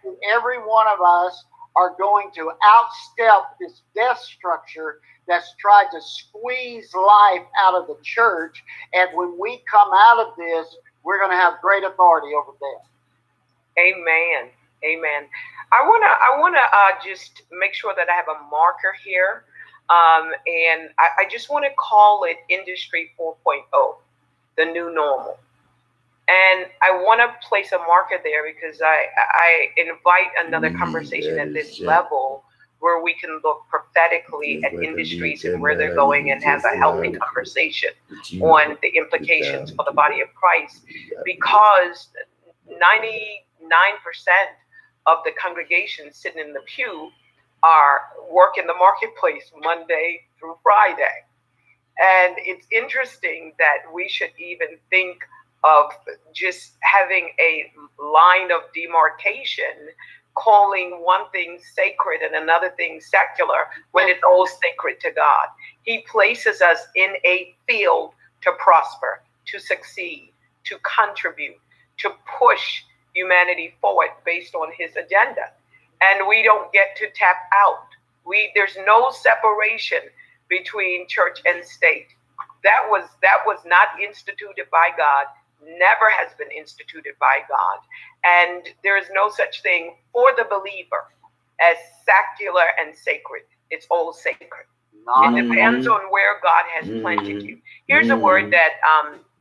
Speaker 3: Think every one of us are going to outstep this death structure that's tried to squeeze life out of the church. And when we come out of this, we're going to have great authority over death.
Speaker 2: Amen. Amen. I wanna just make sure that I have a marker here, and I just want to call it Industry 4.0, the new normal. And I want to place a marker there because I invite another conversation at this level where we can look prophetically at industries and where they're going and have a healthy conversation on the implications for the body of Christ, because 99% of the congregation sitting in the pew are work in the marketplace Monday through Friday. And it's interesting that we should even think of just having a line of demarcation, calling one thing sacred and another thing secular when it's all sacred to God. He places us in a field to prosper, to succeed, to contribute, to push humanity forward based on his agenda. And we don't get to tap out. There's no separation between church and state. That was not instituted by God, never has been instituted by God. And there is no such thing for the believer as secular and sacred. It's all sacred. It depends on where God has planted you. Here's a word that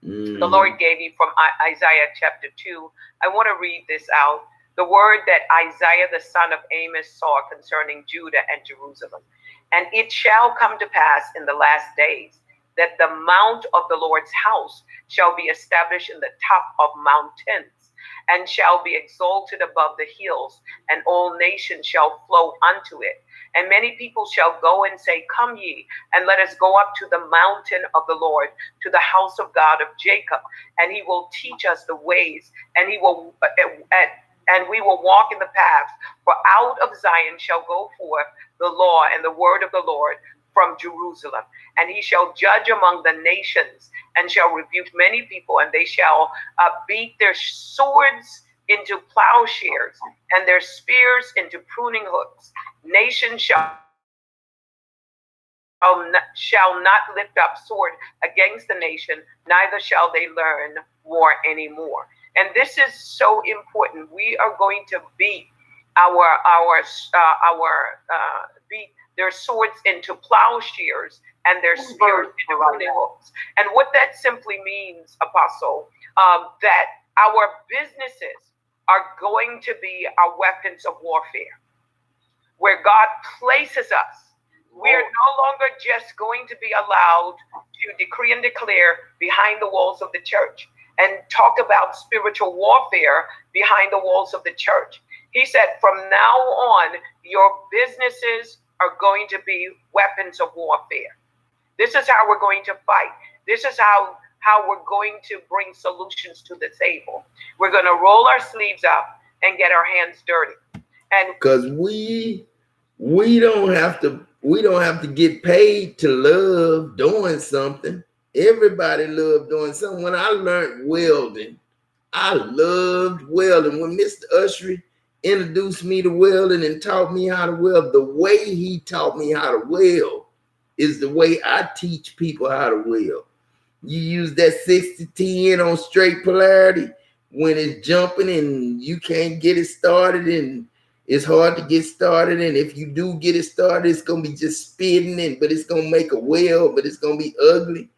Speaker 2: the Lord gave me from Isaiah chapter 2. I want to read this out. The word that Isaiah the son of Amos saw concerning Judah and Jerusalem. And it shall come to pass in the last days that the mount of the Lord's house shall be established in the top of mountains, and shall be exalted above the hills, and all nations shall flow unto it. And many people shall go and say, Come ye, and let us go up to the mountain of the Lord, to the house of God of Jacob, and he will teach us the ways, and he will and we will walk in the paths. For out of Zion shall go forth the law and the word of the Lord from Jerusalem. And he shall judge among the nations, and shall rebuke many people, and they shall beat their swords into plowshares, and their spears into pruning hooks. Nation shall not lift up sword against the nation, neither shall they learn war anymore. And this is so important. We are going to beat beat their swords into plowshares and their spears into pruning hooks. And what that simply means, Apostle, that our businesses are going to be our weapons of warfare, where God places us. We are no longer just going to be allowed to decree and declare behind the walls of the church and talk about spiritual warfare behind the walls of the church. He said, from now on, your businesses are going to be weapons of warfare. This is how we're going to fight. This is how we're going to bring solutions to the table. We're going to roll our sleeves up and get our hands dirty. And
Speaker 1: because we don't have to get paid to love doing something. Everybody loves doing something. When I learned welding, I loved welding. When Mr. Ushery introduced me to welding and taught me how to weld, the way he taught me how to weld is the way I teach people how to weld. You use that 60-10 on straight polarity when it's jumping and you can't get it started and it's hard to get started. And if you do get it started, it's going to be just spinning, but it's going to make a weld, but it's going to be ugly.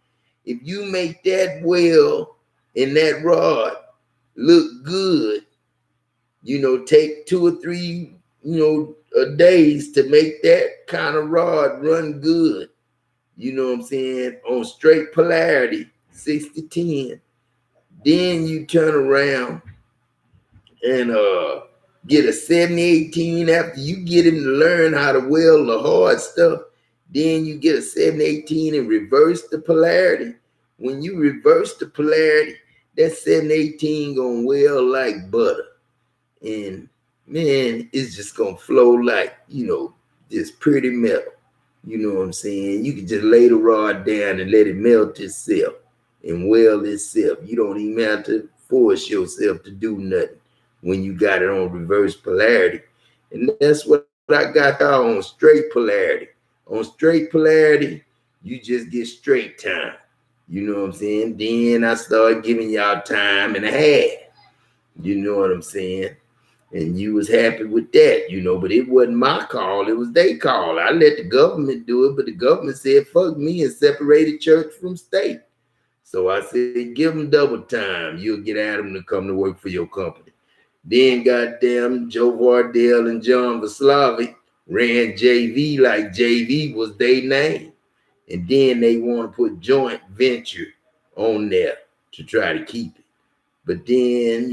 Speaker 1: If you make that weld and that rod look good, take 2 or 3, days to make that kind of rod run good. You know what I'm saying? On straight polarity, 60-10. Then you turn around and get a 70-18 after you get him to learn how to weld the hard stuff. Then you get a 70-18 and reverse the polarity. When you reverse the polarity, that 718 gonna weld like butter. And man, it's just gonna flow like, this pretty metal. You know what I'm saying? You can just lay the rod down and let it melt itself and weld itself. You don't even have to force yourself to do nothing when you got it on reverse polarity. And that's what I got on straight polarity. On straight polarity, you just get straight time. You know what I'm saying? Then I started giving y'all time and a half. You know what I'm saying? And you was happy with that, but it wasn't my call. It was their call. I let the government do it, but the government said, fuck me, and separated church from state. So I said, give them double time. You'll get Adam to come to work for your company. Then goddamn Joe Vardell and John Vaslavic ran JV like JV was their name. And then they want to put joint venture on there to try to keep it. But then,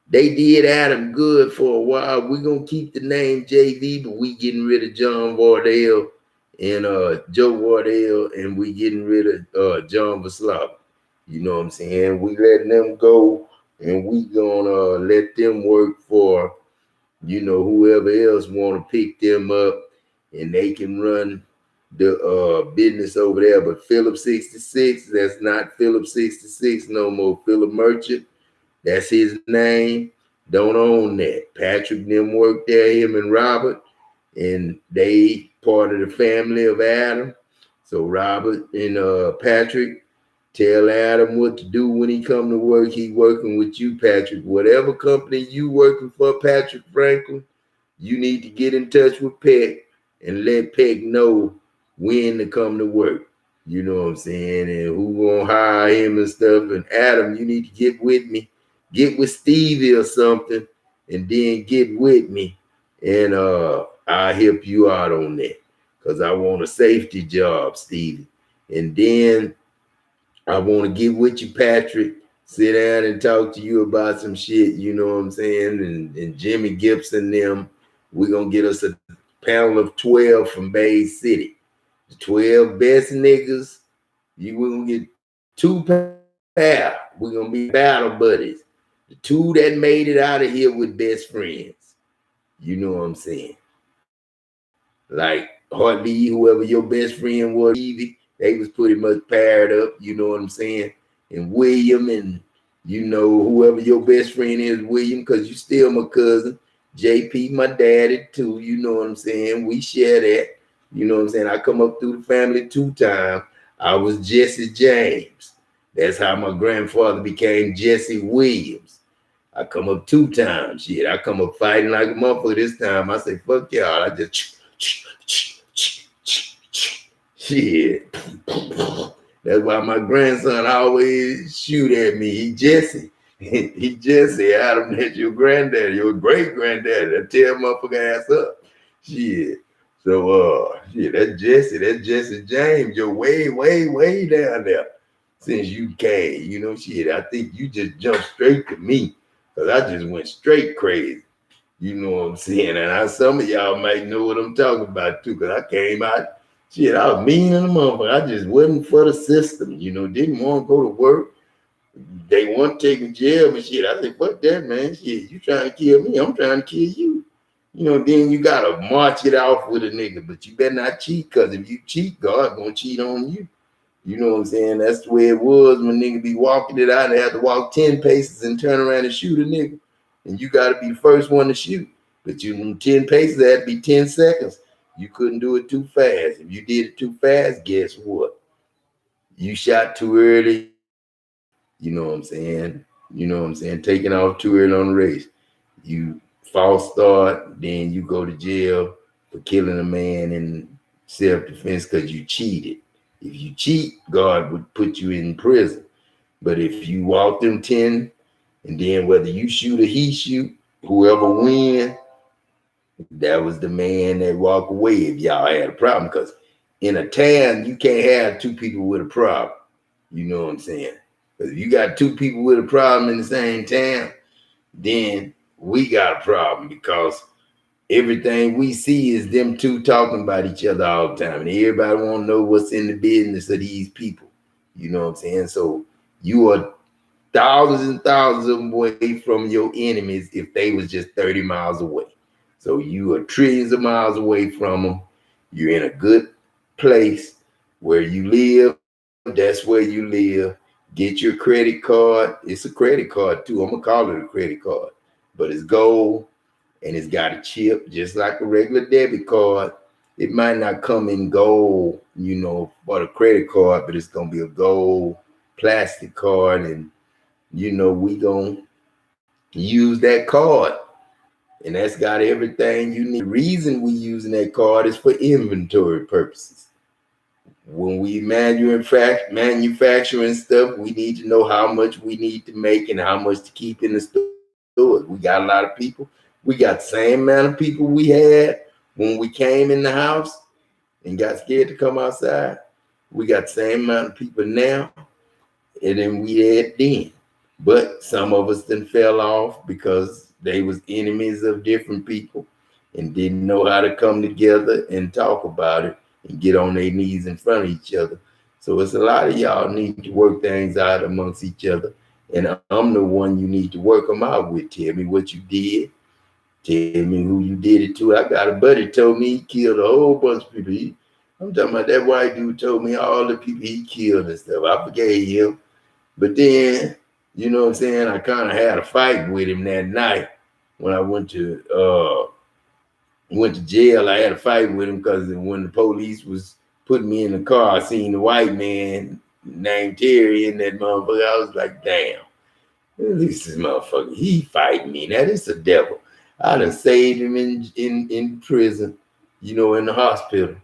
Speaker 1: they did Adam good for a while. We're going to keep the name JV, but we getting rid of John Vardell and Joe Vardell, and we getting rid of John Vaslavic. You know what I'm saying? We letting them go, and we going to let them work for, whoever else want to pick them up, and they can run the business over there. But Philip 66, that's not Philip 66 no more. Philip Merchant, that's his name. Don't own that. Patrick and them work there, him and Robert, and they part of the family of Adam. So Robert and Patrick tell Adam what to do when he come to work. He working with you, Patrick. Whatever company you working for, Patrick Franklin, you need to get in touch with Peck and let Peck know when to come to work. You know what I'm saying? And who gonna hire him and stuff. And Adam, you need to get with me. Get with Stevie or something, and then get with me, and I'll help you out on that, because I want a safety job, Stevie. And then I want to get with you, Patrick, sit down and talk to you about some shit, you know what I'm saying? And Jimmy Gibson them, we're gonna get us a panel of 12 from Bay City. The 12 best niggas. You we're gonna get two pair. We're gonna be battle buddies. The two that made it out of here with best friends. You know what I'm saying? Like Hartley, whoever your best friend was, Evie, they was pretty much paired up, you know what I'm saying? And William and whoever your best friend is, William, because you still my cousin. JP, my daddy too, you know what I'm saying? We share that. You know what I'm saying? I come up through the family 2 times. I was Jesse James. That's how my grandfather became Jesse Williams. I come up 2 times. Shit, I come up fighting like a motherfucker this time. I say, fuck y'all. I just shit. That's why my grandson always shoot at me. He Jesse. He Jesse. Adam, that's your granddaddy, your great granddaddy. I tear motherfucker ass up. Shit. So shit, that's Jesse. That's Jesse James. You're way, way, way down there since you came. You know, shit. I think you just jumped straight to me. Cause I just went straight crazy. You know what I'm saying? And some of y'all might know what I'm talking about too. Cause I came out, shit, I was mean in the motherfucker. I just wasn't for the system. Didn't want to go to work. They weren't taking jail and shit. I said, fuck that, man. Shit, you trying to kill me, I'm trying to kill you. Then you gotta march it off with a nigga, but you better not cheat, cause if you cheat, God gonna cheat on you. You know what I'm saying? That's the way it was when nigga be walking it out and have to walk 10 paces and turn around and shoot a nigga. And you got to be the first one to shoot. But 10 paces, that had to be 10 seconds. You couldn't do it too fast. If you did it too fast, guess what? You shot too early. You know what I'm saying? Taking off too early on the race. You false start, then you go to jail for killing a man in self-defense because you cheated. If you cheat, God would put you in prison. But if you walk them 10, and then whether you shoot or he shoot, whoever win, that was the man that walk away if y'all had a problem. Because in a town, you can't have 2 people with a problem. You know what I'm saying? Because if you got 2 people with a problem in the same town, then we got a problem, because everything we see is them 2 talking about each other all the time. And everybody want to know what's in the business of these people. You know what I'm saying? So you are thousands and thousands of them away from your enemies if they was just 30 miles away. So you are trillions of miles away from them. You're in a good place where you live. That's where you live. Get your credit card. It's a credit card too. I'm going to call it a credit card. But it's gold and it's got a chip just like a regular debit card. It might not come in gold, for the credit card, but it's going to be a gold plastic card. And we gonna use that card, and that's got everything you need. The reason we using that card is for inventory purposes. When we manufacturing stuff, we need to know how much we need to make and how much to keep in the stores. We got a lot of people. We got the same amount of people we had when we came in the house and got scared to come outside. We got the same amount of people now and then we had then. But some of us then fell off because they was enemies of different people and didn't know how to come together and talk about it and get on their knees in front of each other. So it's a lot of y'all need to work things out amongst each other. And I'm the one you need to work them out with. Tell me what you did. Tell me who you did it to. I got a buddy told me he killed a whole bunch of people. I'm talking about that white dude told me all the people he killed and stuff. I forgave him. But then, you know what I'm saying, I kind of had a fight with him that night when I went to jail. I had a fight with him because when the police was putting me in the car, I seen the white man named Terry in that motherfucker. I was like, damn, at least this motherfucker, he fighting me. Now this a devil. I done saved him in prison, in the hospital.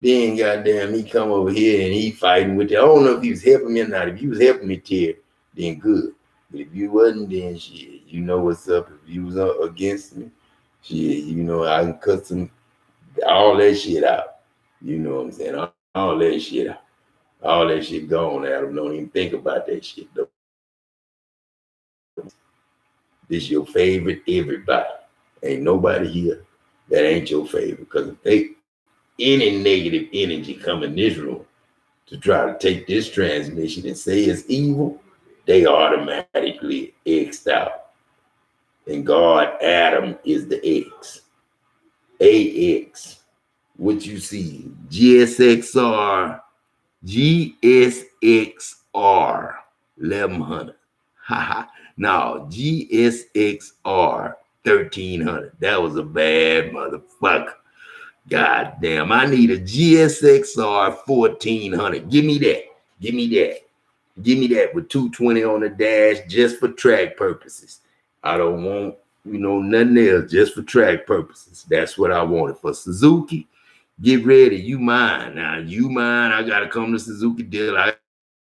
Speaker 1: Then goddamn, he come over here and he fighting with I don't know if he was helping me or not. If he was helping me, Terry, then good. But if you wasn't, then shit, you know what's up. If you was against me, shit, I can cut all that shit out. You know what I'm saying? All that shit out. All that shit gone, Adam. Don't even think about that shit, though. This your favorite everybody. Ain't nobody here that ain't your favorite. Because if they any negative energy come in this room to try to take this transmission and say it's evil, they automatically X'd out. And God, Adam is the X. AX. What you see? GSXR 1100. No, GSXR 1300. That was a bad motherfucker. God damn, I need a GSXR 1400. Give me that. Give me that. Give me that with 220 on the dash just for track purposes. I don't want, nothing else, just for track purposes. That's what I wanted. For Suzuki, get ready. You mine. Now, you mine. I got to come to Suzuki deal. I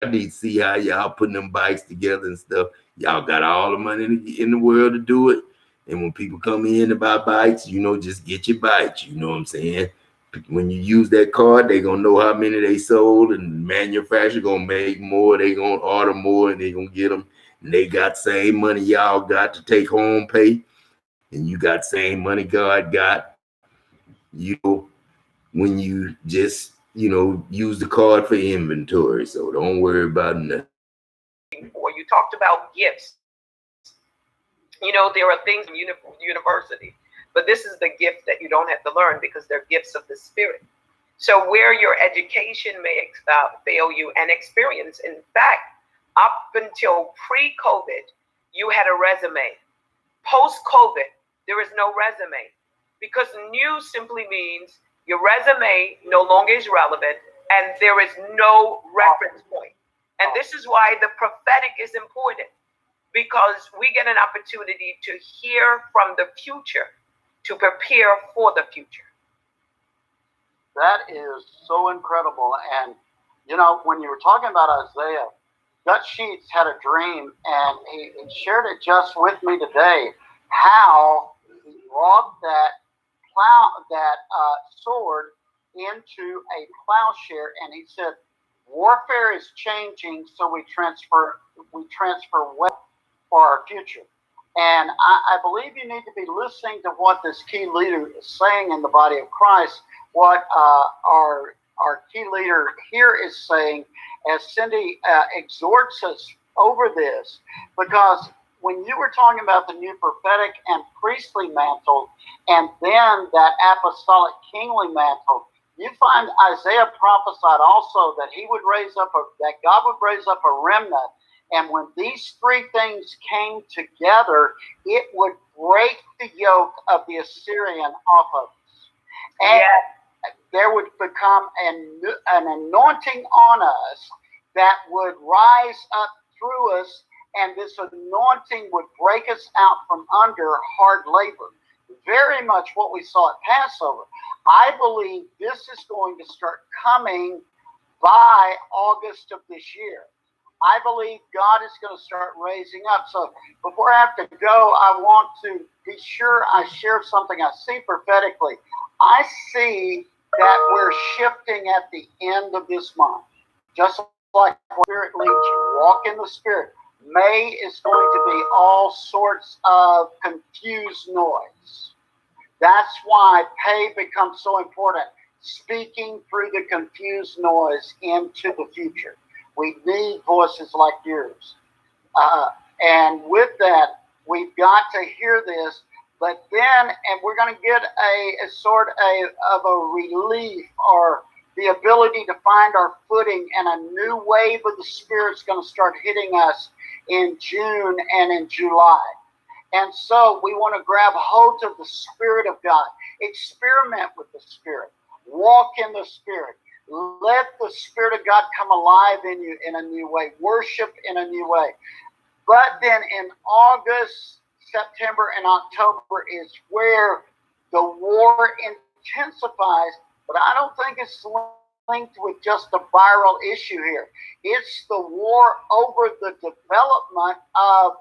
Speaker 1: need to see how y'all putting them bikes together and stuff. Y'all got all the money in the world to do it. And when people come in to buy bikes, just get your bikes. You know what I'm saying? When you use that card, they're going to know how many they sold, and the manufacturer going to make more. They going to order more, and they going to get them. And they got same money y'all got to take home pay. And you got same money God got, when you just, use the card for inventory. So don't worry about nothing.
Speaker 2: You talked about gifts. There are things in university, but this is the gift that you don't have to learn because they're gifts of the Spirit. So where your education may fail you and experience, in fact, up until pre-COVID, you had a resume. Post-COVID, there is no resume because new simply means your resume no longer is relevant and there is no reference point. And this is why the prophetic is important, because we get an opportunity to hear from the future to prepare for the future.
Speaker 3: That is so incredible. And, when you were talking about Isaiah, Dutch Sheets had a dream, and he shared it just with me today, how he brought that sword into a plowshare, and he said, warfare is changing, so we transfer wealth for our future. And I believe you need to be listening to what this key leader is saying in the body of Christ, what our key leader here is saying, as Cindy exhorts us over this, because when you were talking about the new prophetic and priestly mantle, and then that apostolic kingly mantle, you find Isaiah prophesied also that that God would raise up a remnant. And when these three things came together, it would break the yoke of the Assyrian off of us. And there would become an anointing on us that would rise up through us, and this anointing would break us out from under hard labor. Very much what we saw at Passover. I believe this is going to start coming by August of this year. I believe God is going to start raising up. So before I have to go, I want to be sure I share something I see prophetically. I see that we're shifting at the end of this month. Just like Spirit leads you, walk in the Spirit. May is going to be all sorts of confused noise. That's why pay becomes so important. Speaking through the confused noise into the future. We need voices like yours. And with that, we've got to hear this. But then, and we're going to get a sort of a relief, or the ability to find our footing, and a new wave of the Spirit's going to start hitting us in June and in July. And so we want to grab hold of the Spirit of God. Experiment with the Spirit. Walk in the Spirit. Let the Spirit of God come alive in you in a new way. Worship in a new way. But then in August, September, and October is where the war intensifies. But I don't think it's linked with just a viral issue here. It's the war over the development of